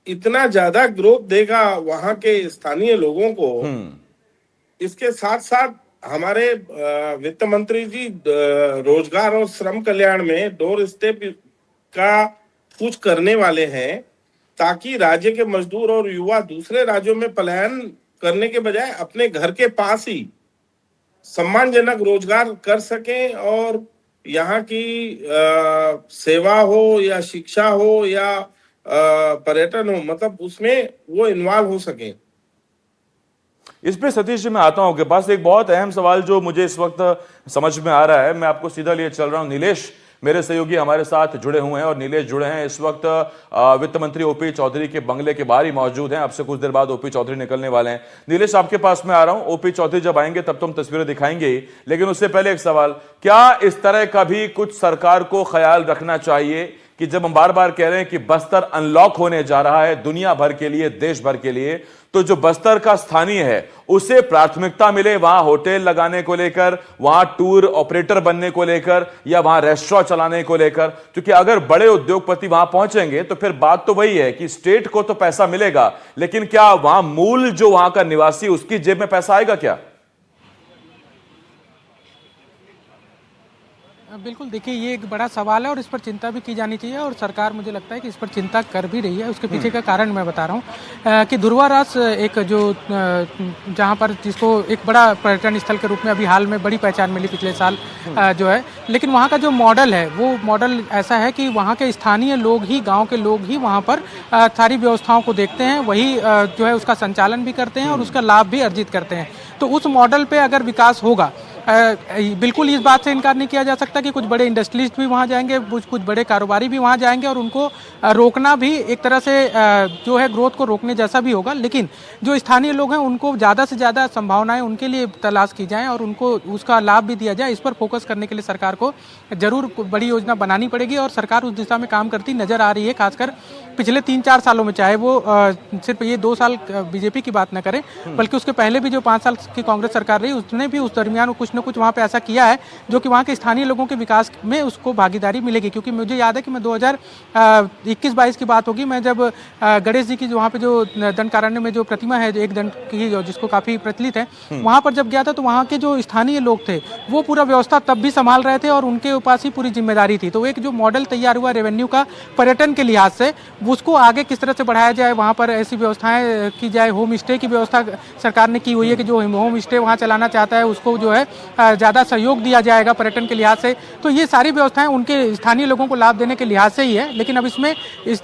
इतना ज्यादा ग्रोथ देगा वहां के स्थानीय लोगों को। इसके साथ साथ हमारे वित्त मंत्री जी रोजगार और श्रम कल्याण में डोर स्टेप का कुछ करने वाले हैं, ताकि राज्य के मजदूर और युवा दूसरे राज्यों में पलायन करने के बजाय अपने घर के पास ही सम्मानजनक रोजगार कर सकें और यहाँ की सेवा हो या शिक्षा हो या पर्यटन हो, मतलब उसमें वो इन्वॉल्व हो सके। इस पे सतीश जी मैं आता हूं आपके पास। एक बहुत अहम सवाल जो मुझे इस वक्त समझ में आ रहा है, मैं आपको सीधा लिए चल रहा हूं। नीलेश मेरे सहयोगी हमारे साथ जुड़े हुए हैं और नीलेश जुड़े हैं इस वक्त वित्त मंत्री ओपी चौधरी के बंगले के बाहर ही मौजूद हैं। अब से कुछ देर बाद ओपी चौधरी निकलने वाले हैं। नीलेश आपके पास में आ रहा हूं। ओपी चौधरी जब आएंगे तब तो हम तस्वीरें दिखाएंगे ही, लेकिन उससे पहले एक सवाल, क्या इस तरह का भी कुछ सरकार को ख्याल रखना चाहिए कि जब हम बार बार कह रहे हैं कि बस्तर अनलॉक होने जा रहा है दुनिया भर के लिए, देश भर के लिए, तो जो बस्तर का स्थानीय है उसे प्राथमिकता मिले वहां होटल लगाने को लेकर, वहां टूर ऑपरेटर बनने को लेकर, या वहां रेस्टोरेंट चलाने को लेकर? क्योंकि अगर बड़े उद्योगपति वहां पहुंचेंगे तो फिर बात तो वही है कि स्टेट को तो पैसा मिलेगा, लेकिन क्या वहां मूल जो वहां का निवासी उसकी जेब में पैसा आएगा क्या? बिल्कुल, देखिए ये एक बड़ा सवाल है और इस पर चिंता भी की जानी चाहिए और सरकार मुझे लगता है कि इस पर चिंता कर भी रही है। उसके पीछे का कारण मैं बता रहा हूँ कि धुरवारास एक जो जहाँ पर जिसको एक बड़ा पर्यटन स्थल के रूप में अभी हाल में बड़ी पहचान मिली पिछले साल जो है, लेकिन वहाँ का जो मॉडल है वो मॉडल ऐसा है कि वहाँ के स्थानीय लोग ही, गाँव के लोग ही वहाँ पर सारी व्यवस्थाओं को देखते हैं, वही जो है उसका संचालन भी करते हैं और उसका लाभ भी अर्जित करते हैं। तो उस मॉडल पे अगर विकास होगा, बिल्कुल इस बात से इनकार नहीं किया जा सकता कि कुछ बड़े इंडस्ट्रियलिस्ट भी वहाँ जाएंगे, कुछ बड़े कारोबारी भी वहाँ जाएंगे और उनको रोकना भी एक तरह से जो है ग्रोथ को रोकने जैसा भी होगा। लेकिन जो स्थानीय लोग हैं उनको ज़्यादा से ज़्यादा संभावनाएं उनके लिए तलाश की जाएं और उनको उसका लाभ भी दिया जाए। इस पर फोकस करने के लिए सरकार को जरूर बड़ी योजना बनानी पड़ेगी और सरकार उस दिशा में काम करती नजर आ रही है। खासकर पिछले 3-4 सालों में, चाहे वो सिर्फ ये 2 साल बीजेपी की बात न करें, बल्कि उसके पहले भी जो 5 साल की कांग्रेस सरकार रही उसने भी उस दरमियान कुछ न कुछ वहाँ पे ऐसा किया है जो कि वहाँ के स्थानीय लोगों के विकास में उसको भागीदारी मिलेगी। क्योंकि मुझे याद है कि मैं 2021-22 की बात होगी, मैं जब गणेश जी की वहाँ पे जो दंडकारण्य में जो प्रतिमा है एक दंड की जिसको काफ़ी प्रचलित है, वहाँ पर जब गया था तो वहाँ के जो स्थानीय लोग थे वो पूरा व्यवस्था तब भी संभाल रहे थे और उनके पास ही पूरी जिम्मेदारी थी। तो एक जो मॉडल तैयार हुआ रेवेन्यू का पर्यटन के लिहाज से, उसको आगे किस तरह से बढ़ाया जाए, वहाँ पर ऐसी व्यवस्थाएं की जाए। होम स्टे की व्यवस्था सरकार ने की हुई है कि जो होम स्टे वहाँ चलाना चाहता है उसको जो है ज़्यादा सहयोग दिया जाएगा पर्यटन के लिहाज से। तो ये सारी व्यवस्थाएं उनके स्थानीय लोगों को लाभ देने के लिहाज से ही है। लेकिन अब इसमें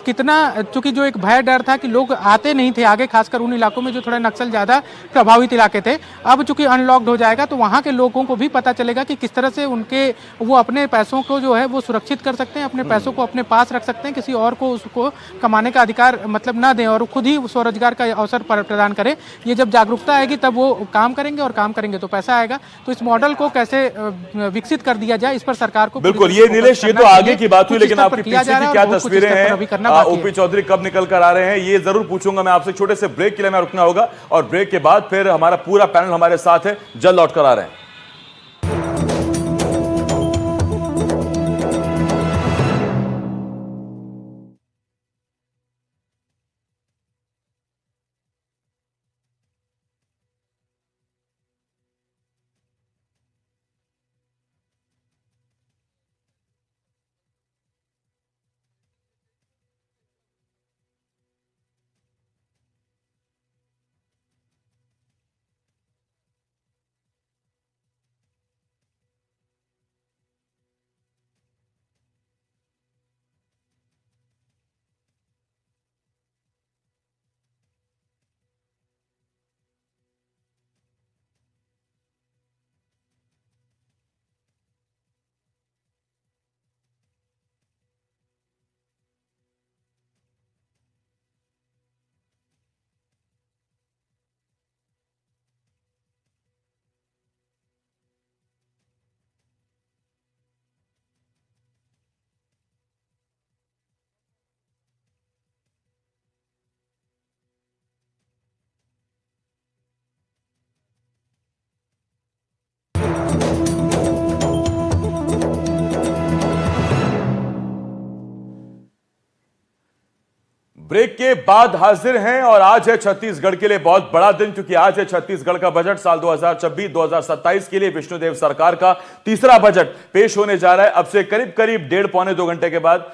कितना, चूंकि जो एक भय डर था कि लोग आते नहीं थे आगे, खासकर उन इलाकों में जो थोड़ा नक्सल ज़्यादा प्रभावित इलाके थे, अब चूंकि अनलॉक्ड हो जाएगा तो वहाँ के लोगों को भी पता चलेगा कि किस तरह से वो अपने पैसों को जो है वो सुरक्षित कर सकते हैं, अपने पैसों को अपने पास रख सकते हैं, किसी और को उसको कमाने का अधिकार मतलब ना दें और खुद ही स्वरोजगार का अवसर प्रदान करें। ये जब जागरूकता आएगी तब वो काम करेंगे और काम करेंगे तो पैसा आएगा। तो इस मॉडल को कैसे विकसित कर दिया जाए, इस पर सरकार को बिल्कुल। ये नीलेश, ये तो आगे की बात हुई, लेकिन आपकी पीछे की क्या तस्वीरें हैं, ओपी चौधरी कब निकल कर आ रहे हैं, ये जरूर पूछूंगा मैं आपसे। छोटे से ब्रेक के लिए मैं रुकना होगा और ब्रेक के बाद फिर हमारा पूरा पैनल हमारे साथ है, जल्द लौट कर आ रहे हैं। ब्रेक के बाद हाजिर हैं और आज है छत्तीसगढ़ के लिए बहुत बड़ा दिन, क्योंकि आज है छत्तीसगढ़ का बजट साल 2026-2027 के लिए विष्णुदेव सरकार का तीसरा बजट पेश होने जा रहा है। अब से करीब करीब 1.5-2 घंटे के बाद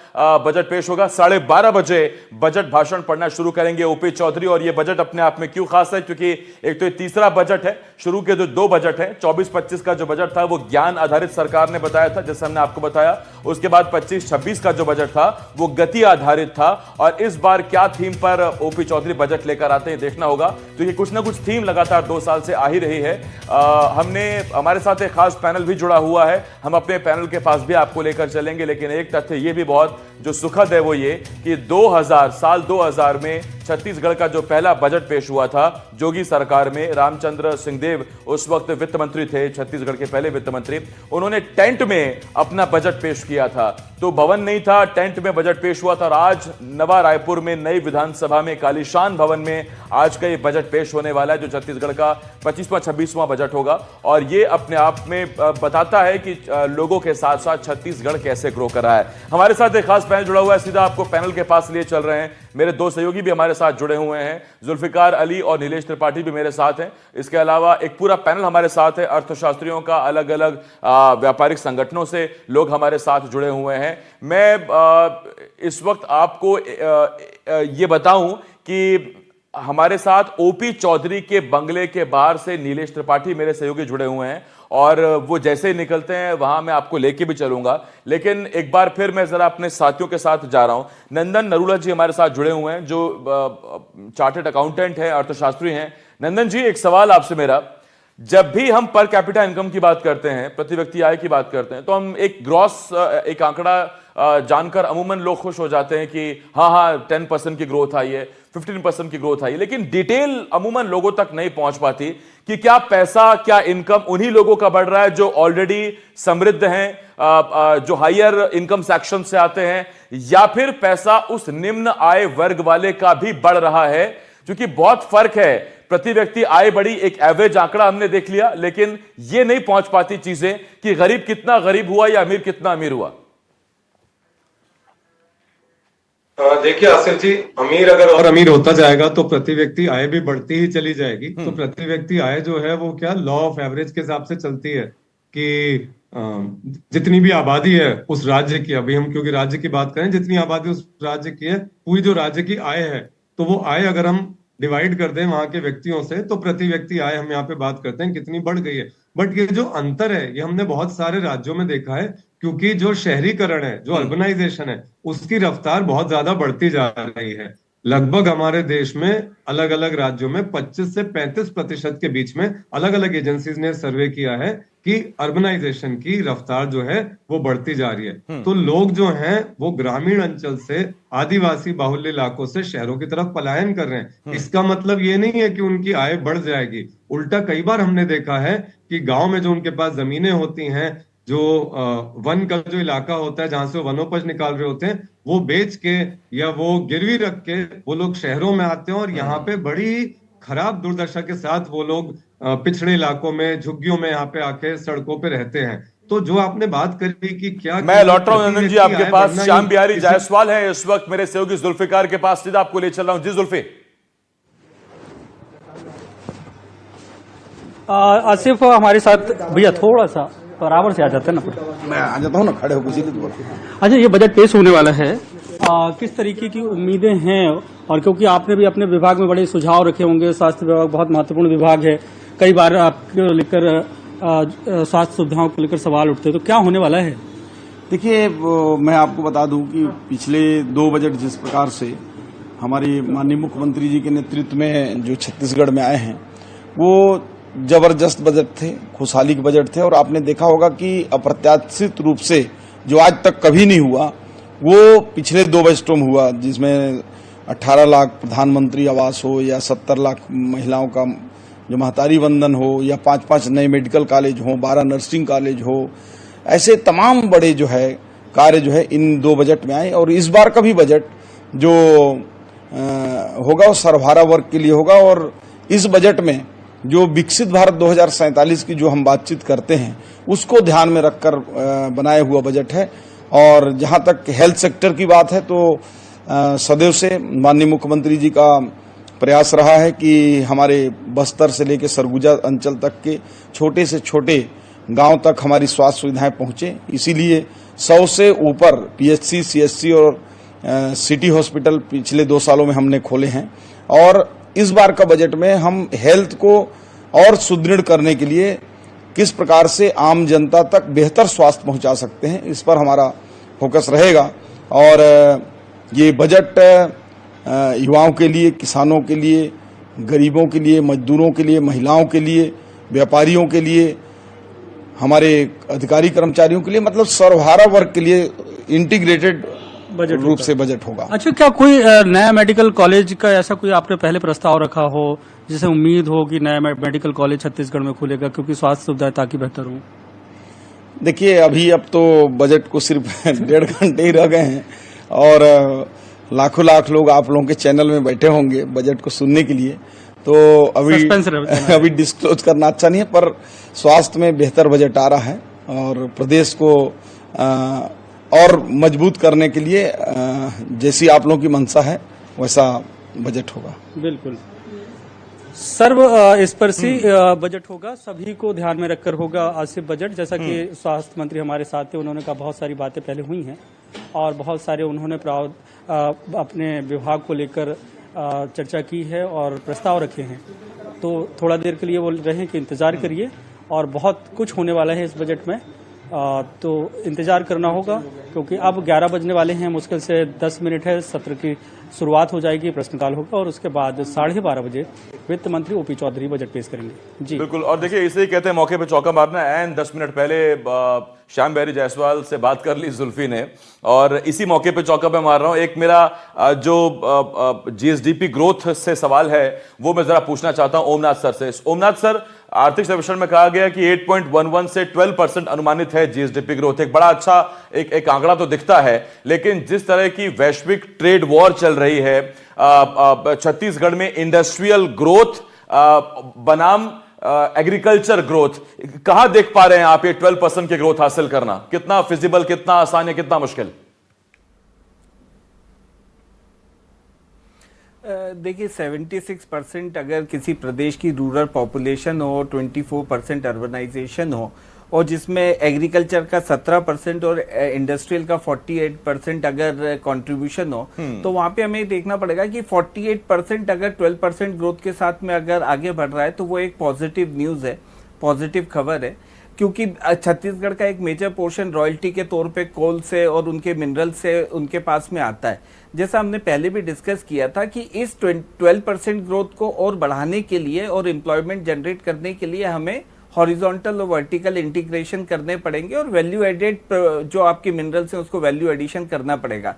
बजट पेश होगा। 12:30 बजे बजट भाषण पढ़ना शुरू करेंगे ओपी चौधरी। और यह बजट अपने आप में क्यों खास है, क्योंकि एक तो ये तीसरा बजट है। शुरू के जो 2 बजट है, 24-25 का जो बजट था वो ज्ञान आधारित सरकार ने बताया था, जैसे हमने आपको बताया। उसके बाद 25-26 का जो बजट था वो गति आधारित था। और इस बार क्या थीम पर ओपी चौधरी बजट लेकर आते हैं देखना होगा। तो ये कुछ ना कुछ थीम लगातार 2 साल से आ ही रही है। हमारे साथ एक खास पैनल भी जुड़ा हुआ है, हम अपने पैनल के पास भी आपको लेकर चलेंगे। लेकिन एक तथ्य ये भी बहुत जो सुखद है वो ये कि साल 2000 में छत्तीसगढ़ का जो पहला बजट पेश हुआ था जोगी सरकार में, रामचंद्र सिंहदेव उस वक्त वित्त मंत्री थे, छत्तीसगढ़ के पहले वित्त मंत्री। उन्होंने टेंट में अपना बजट पेश किया था, तो भवन नहीं था, टेंट में बजट पेश हुआ था। और आज नवा रायपुर में नई विधानसभा में कालीशान भवन में आज का ये बजट पेश होने वाला है, जो छत्तीसगढ़ का 25वां बजट होगा। और ये अपने आप में बताता है कि लोगों के साथ साथ छत्तीसगढ़ कैसे ग्रो कर रहा है। हमारे साथ एक खास पैनल जुड़ा हुआ है, सीधा आपको पैनल के पास लिए चल रहे हैं। मेरे 2 सहयोगी भी हमारे साथ जुड़े हुए हैं, जुल्फिकार अली और नीलेश त्रिपाठी भी मेरे साथ हैं। इसके अलावा एक पूरा पैनल हमारे साथ है, अर्थशास्त्रियों का, अलग अलग व्यापारिक संगठनों से लोग हमारे साथ जुड़े हुए हैं। मैं इस वक्त आपको ये बताऊं कि हमारे साथ ओपी चौधरी के बंगले के बाहर से नीलेश त्रिपाठी मेरे सहयोगी जुड़े हुए हैं, और वो जैसे ही निकलते हैं वहां मैं आपको लेके भी चलूंगा। लेकिन एक बार फिर मैं जरा अपने साथियों के साथ जा रहा हूं। नंदन नरूला जी हमारे साथ जुड़े हुए हैं, जो चार्टर्ड अकाउंटेंट हैं, अर्थशास्त्री हैं। नंदन जी, एक सवाल आपसे मेरा, जब भी हम पर कैपिटा इनकम की बात करते हैं, प्रति व्यक्ति आय की बात करते हैं, तो हम एक ग्रॉस एक आंकड़ा जानकर अमूमन लोग खुश हो जाते हैं कि हाँ 10% की ग्रोथ आई है, 15% की ग्रोथ आई है। लेकिन डिटेल अमूमन लोगों तक नहीं पहुंच पाती कि क्या पैसा, क्या इनकम उन्हीं लोगों का बढ़ रहा है जो ऑलरेडी समृद्ध हैं, जो हायर इनकम सेक्शन से आते हैं, या फिर पैसा उस निम्न आय वर्ग वाले का भी बढ़ रहा है। क्योंकि बहुत फर्क है, प्रति व्यक्ति आय बढ़ी, एक एवरेज आंकड़ा हमने देख लिया, लेकिन ये नहीं पहुंच पाती चीजें कि गरीब कितना गरीब हुआ या अमीर कितना अमीर हुआ। देखिए आसिफ जी, अमीर अगर और अमीर होता जाएगा तो प्रति व्यक्ति आय भी बढ़ती ही चली जाएगी। तो प्रति व्यक्ति आय जो है वो क्या लॉ ऑफ एवरेज के हिसाब से चलती है कि जितनी भी आबादी है उस राज्य की, अभी हम क्योंकि राज्य की बात करें, जितनी आबादी उस राज्य की है, पूरी जो राज्य की आय है, तो वो आय अगर हम डिवाइड कर दें वहां के व्यक्तियों से, तो प्रति व्यक्ति आय हम यहाँ पे बात करते हैं कितनी बढ़ गई है। बट ये जो अंतर है ये हमने बहुत सारे राज्यों में देखा है, क्योंकि जो शहरीकरण है, जो अर्बनाइजेशन है, उसकी रफ्तार बहुत ज्यादा बढ़ती जा रही है। लगभग हमारे देश में अलग अलग राज्यों में 25 से 35% के बीच में अलग अलग एजेंसीज ने सर्वे किया है कि अर्बनाइजेशन की रफ्तार जो है वो बढ़ती जा रही है। तो लोग जो हैं वो ग्रामीण अंचल से, आदिवासी बाहुल्य इलाकों से शहरों की तरफ पलायन कर रहे हैं। इसका मतलब ये नहीं है कि उनकी आय बढ़ जाएगी, उल्टा कई बार हमने देखा है कि गांव में जो उनके पास जमीनें होती हैं, जो वन का जो इलाका होता है जहां से वो वनोपज निकाल रहे होते हैं, वो बेच के या वो गिरवी रख के वो लोग शहरों में आते हैं, और यहाँ पे बड़ी खराब दुर्दशा के साथ वो लोग पिछड़े इलाकों में, झुग्गियों में यहाँ पे आके सड़कों पे रहते हैं। तो जो आपने बात करी कि क्या, मैं लौट रहा हूं नंदन जी आपके पास। श्याम बिहारी जायसवाल है इस वक्त मेरे सहयोगी जुल्फिकार के पास, सीधा आपको ले चल रहा हूं। जी जुल्फी। आसिफ हमारे साथ भैया थोड़ा सा बराबर से आ जाते हैं ना, मैं आ जाता हूँ ना, खड़े होकर सीधे बोल। अच्छा, ये बजट पेश होने वाला है, किस तरीके की उम्मीदें हैं? और क्योंकि आपने भी अपने विभाग में बड़े सुझाव रखे होंगे, स्वास्थ्य विभाग बहुत महत्वपूर्ण विभाग है, कई बार आपको लेकर स्वास्थ्य सुविधाओं को लेकर सवाल उठते हैं, तो क्या होने वाला है? देखिए, मैं आपको बता दूं कि पिछले 2 बजट जिस प्रकार से हमारे माननीय मुख्यमंत्री जी के नेतृत्व में जो छत्तीसगढ़ में आए हैं, वो जबरदस्त बजट थे, खुशहाली के बजट थे। और आपने देखा होगा कि अप्रत्याशित रूप से जो आज तक कभी नहीं हुआ वो पिछले 2 बजटों में हुआ, जिसमें 18 लाख प्रधानमंत्री आवास हो, या 70 लाख महिलाओं का जो महतारी वंदन हो, या 5-5 नए मेडिकल कॉलेज हो, 12 नर्सिंग कॉलेज हो, ऐसे तमाम बड़े जो है कार्य जो है इन 2 बजट में आए। और इस बार का भी बजट जो होगा वो सर्वहारा वर्ग के लिए होगा। और इस बजट में जो विकसित भारत 2047 की जो हम बातचीत करते हैं उसको ध्यान में रखकर बनाया हुआ बजट है। और जहां तक हेल्थ सेक्टर की बात है, तो सदैव से माननीय मुख्यमंत्री जी का प्रयास रहा है कि हमारे बस्तर से लेकर सरगुजा अंचल तक के छोटे से छोटे गांव तक हमारी स्वास्थ्य सुविधाएं पहुंचे। इसीलिए 100 से ऊपर पीएचसी, सीएचसी और सिटी हॉस्पिटल पिछले 2 सालों में हमने खोले हैं और इस बार का बजट में हम हेल्थ को और सुदृढ़ करने के लिए किस प्रकार से आम जनता तक बेहतर स्वास्थ्य पहुंचा सकते हैं, इस पर हमारा फोकस रहेगा। और ये बजट युवाओं के लिए, किसानों के लिए, गरीबों के लिए, मजदूरों के लिए, महिलाओं के लिए, व्यापारियों के लिए, हमारे अधिकारी कर्मचारियों के लिए, मतलब सर्वहारा वर्ग के लिए इंटीग्रेटेड रूप से बजट होगा। अच्छा, क्या कोई नया मेडिकल कॉलेज का ऐसा कोई आपने पहले प्रस्ताव रखा हो जिसे उम्मीद हो कि नया मेडिकल कॉलेज छत्तीसगढ़ में खुलेगा, क्योंकि स्वास्थ्य सुविधाएं ताकि बेहतर हो? देखिए, अभी अब तो बजट को सिर्फ 1.5 घंटे ही रह गए हैं और लाखों लाख लोग आप लोगों के चैनल में बैठे होंगे बजट को सुनने के लिए, तो अभी डिस्क्लोज करना अच्छा नहीं है, पर स्वास्थ्य में बेहतर बजट आ रहा है और प्रदेश को और मजबूत करने के लिए जैसी आप लोगों की मंशा है वैसा बजट होगा। बिल्कुल सर्व स्पर्शी बजट होगा, सभी को ध्यान में रखकर होगा आसिफ बजट। जैसा कि स्वास्थ्य मंत्री हमारे साथ थे, उन्होंने कहा बहुत सारी बातें पहले हुई हैं और बहुत सारे उन्होंने अपने विभाग को लेकर चर्चा की है और प्रस्ताव रखे हैं। तो थोड़ा देर के लिए बोल रहे हैं कि इंतजार करिए और बहुत कुछ होने वाला है इस बजट में, तो इंतजार करना होगा, क्योंकि अब 11 बजने वाले हैं, मुश्किल से 10 मिनट है, सत्र की शुरुआत हो जाएगी, प्रश्नकाल होगा और उसके बाद 12:30 बजे वित्त मंत्री ओपी चौधरी बजट पेश करेंगे। जी बिल्कुल, और देखिए इसे ही कहते हैं मौके पे चौका मारना। एंड 10 मिनट पहले श्याम बिहारी जायसवाल से बात कर ली जुल्फी ने और इसी मौके पे चौका पे मार रहा हूं। एक मेरा जो जीएसडीपी ग्रोथ से सवाल है वो मैं जरा पूछना चाहता हूं ओमनाथ सर से। ओमनाथ सर, आर्थिक सर्वेक्षण में कहा गया कि 8.11 से 12% अनुमानित है जीएसडीपी ग्रोथ। एक बड़ा अच्छा एक आंकड़ा तो दिखता है, लेकिन जिस तरह की वैश्विक ट्रेड वॉर चल रही है, छत्तीसगढ़ में इंडस्ट्रियल ग्रोथ बनाम एग्रीकल्चर ग्रोथ, कहां देख पा रहे हैं आप ये 12% की ग्रोथ हासिल करना? कितना फिजिबल, कितना आसान है, कितना मुश्किल? देखिए 76% अगर किसी प्रदेश की रूरल पॉपुलेशन हो, 24% अर्बनाइजेशन हो और जिसमें एग्रीकल्चर का 17% और इंडस्ट्रियल का 48% अगर कंट्रीब्यूशन हो, तो वहां पे हमें देखना पड़ेगा कि 48% अगर 12% ग्रोथ के साथ में अगर आगे बढ़ रहा है तो वो एक पॉजिटिव न्यूज है, पॉजिटिव खबर है, क्योंकि छत्तीसगढ़ का एक मेजर पोर्शन रॉयल्टी के तौर पे कोल से और उनके मिनरल से उनके पास में आता है। जैसा हमने पहले भी डिस्कस किया था कि इस 12% ग्रोथ को और बढ़ाने के लिए और एम्प्लॉयमेंट जनरेट करने के लिए हमें हॉरिजॉन्टल और वर्टिकल इंटीग्रेशन करने पड़ेंगे और वैल्यू एडेड जो आपके मिनरल्स हैं उसको वैल्यू एडिशन करना पड़ेगा।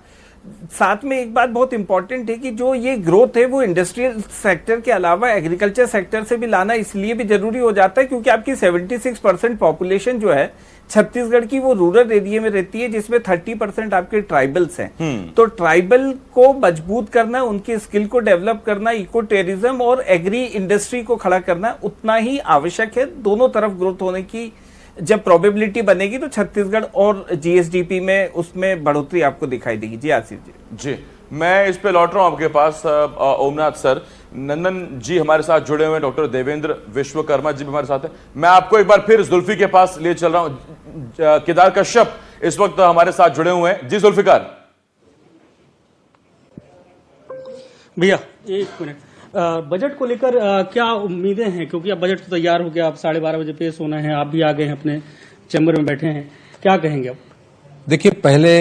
साथ में एक बात बहुत इंपॉर्टेंट है कि जो ये ग्रोथ है वो इंडस्ट्रियल सेक्टर के अलावा एग्रीकल्चर सेक्टर से भी लाना इसलिए भी जरूरी हो जाता है क्योंकि आपकी 76% पॉपुलेशन जो है छत्तीसगढ़ की वो रूरल एरिया में रहती है, जिसमें 30% आपके ट्राइबल्स हैं। तो ट्राइबल को मजबूत करना, उनकी स्किल को डेवलप करना, इको टूरिज्म और एग्री इंडस्ट्री को खड़ा करना उतना ही आवश्यक है। दोनों तरफ ग्रोथ होने की जब प्रोबेबिलिटी बनेगी तो छत्तीसगढ़ और जीएसडीपी में उसमें बढ़ोतरी आपको दिखाई देगी। जी आसिफ जी, मैं इस पे लौट रहा हूं आपके पास। ओमनाथ सर, नंदन जी हमारे साथ जुड़े हुए हैं, डॉक्टर देवेंद्र विश्वकर्मा जी भी हमारे साथ हैं। मैं आपको एक बार फिर जुल्फी के पास ले चल रहा हूं। केदार कश्यप इस वक्त हमारे साथ जुड़े हुए हैं। जी जुल्फिकार भैया, एक मिनट, बजट को लेकर क्या उम्मीदें हैं, क्योंकि अब बजट तो तैयार हो गया, अब 12:30 बजे पेश होना है, आप भी आ गए हैं, अपने चैम्बर में बैठे हैं, क्या कहेंगे अब? देखिए, पहले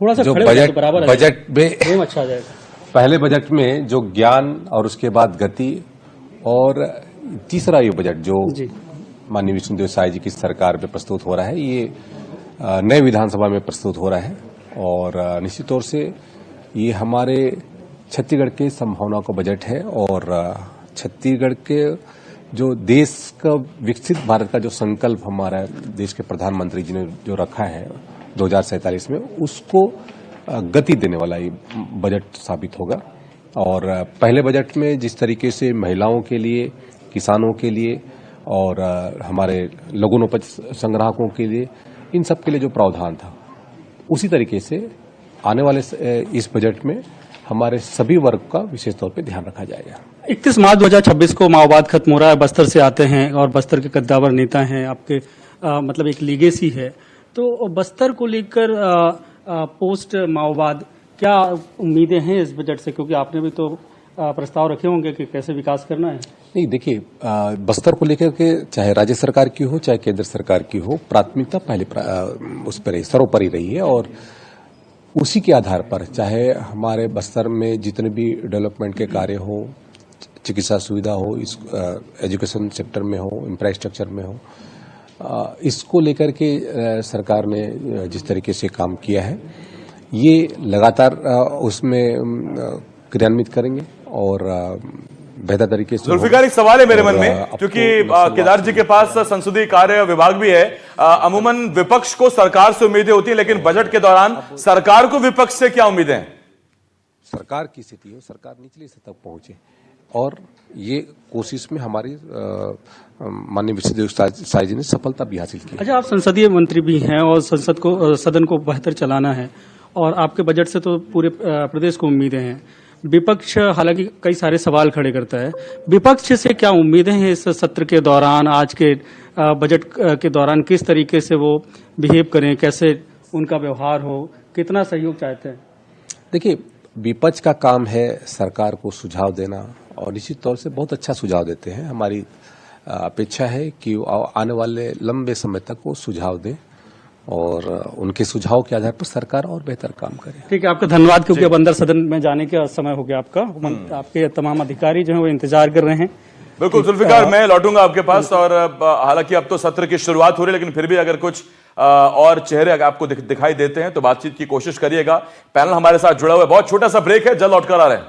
थोड़ा सा जो बजट में अच्छा आ जाएगा। पहले बजट में जो ज्ञान और उसके बाद गति और तीसरा ये बजट जो माननीय विष्णुदेव साय जी की सरकार में प्रस्तुत हो रहा है, ये नए विधानसभा में प्रस्तुत हो रहा है और निश्चित तौर से ये हमारे छत्तीसगढ़ के संभावनाओं का बजट है और छत्तीसगढ़ के जो देश का विकसित भारत का जो संकल्प हमारा देश के प्रधानमंत्री जी ने जो रखा है 2047 में, उसको गति देने वाला ये बजट साबित होगा। और पहले बजट में जिस तरीके से महिलाओं के लिए, किसानों के लिए और हमारे लघुनोपज संग्राहकों के लिए, इन सब के लिए जो प्रावधान था, उसी तरीके से आने वाले इस बजट में हमारे सभी वर्ग का विशेष तौर पे ध्यान रखा जाएगा। 31 मार्च 2026 को माओवाद खत्म हो रहा है, बस्तर से आते हैं और बस्तर के कद्दावर नेता हैं आपके, मतलब एक लीगेसी है। तो बस्तर को लेकर पोस्ट माओवाद क्या उम्मीदें हैं इस बजट से, क्योंकि आपने भी तो प्रस्ताव रखे होंगे कि कैसे विकास करना है? नहीं, देखिए, बस्तर को लेकर के चाहे राज्य सरकार की हो चाहे केंद्र सरकार की हो, प्राथमिकता पहले उस पर सर्वोपरि रही है और उसी के आधार पर चाहे हमारे बस्तर में जितने भी डेवलपमेंट के कार्य हो, चिकित्सा सुविधा हो, इस एजुकेशन सेक्टर में हो, इंफ्रास्ट्रक्चर में हो, इसको लेकर के सरकार ने जिस तरीके से काम किया है ये लगातार उसमें क्रियान्वित करेंगे और बेहतर तरीके से। जुल्फिकार, एक सवाल है मेरे मन में, क्योंकि केदार जी के पास संसदीय कार्य विभाग भी है। अमूमन विपक्ष को सरकार से उम्मीदें होती है, लेकिन बजट के दौरान सरकार को विपक्ष से क्या उम्मीदें हैं? सरकार की स्थिति हो, सरकार निचली स्तर तक पहुंचे और ये कोशिश में हमारी माननीय विश्वदेव साई जी ने सफलता भी हासिल की। अच्छा, आप संसदीय मंत्री भी हैं और सदन को बेहतर चलाना है और आपके बजट से तो पूरे प्रदेश को उम्मीदें हैं। विपक्ष हालांकि कई सारे सवाल खड़े करता है, विपक्ष से क्या उम्मीदें हैं इस सत्र के दौरान, आज के बजट के दौरान किस तरीके से वो बिहेव करें, कैसे उनका व्यवहार हो, कितना सहयोग चाहते हैं? देखिए, विपक्ष का काम है सरकार को सुझाव देना और निश्चित तौर से बहुत अच्छा सुझाव देते हैं। हमारी अपेक्षा है कि आने वाले लंबे समय तक वो सुझाव दें और उनके सुझाव के आधार पर सरकार और बेहतर काम करे। ठीक है, आपका धन्यवाद, क्योंकि अब अंदर सदन में जाने का समय हो गया आपका। आपके तमाम अधिकारी जो है वो इंतजार कर रहे हैं। बिल्कुल जुल्फिकार, मैं लौटूंगा आपके पास और हालांकि अब तो सत्र की शुरुआत हो रही है, लेकिन फिर भी अगर कुछ और चेहरे अगर आपको दिखाई देते हैं तो बातचीत की कोशिश करिएगा। पैनल हमारे साथ जुड़ा हुआ है। बहुत छोटा सा ब्रेक है, जल्द लौटकर आ रहे हैं।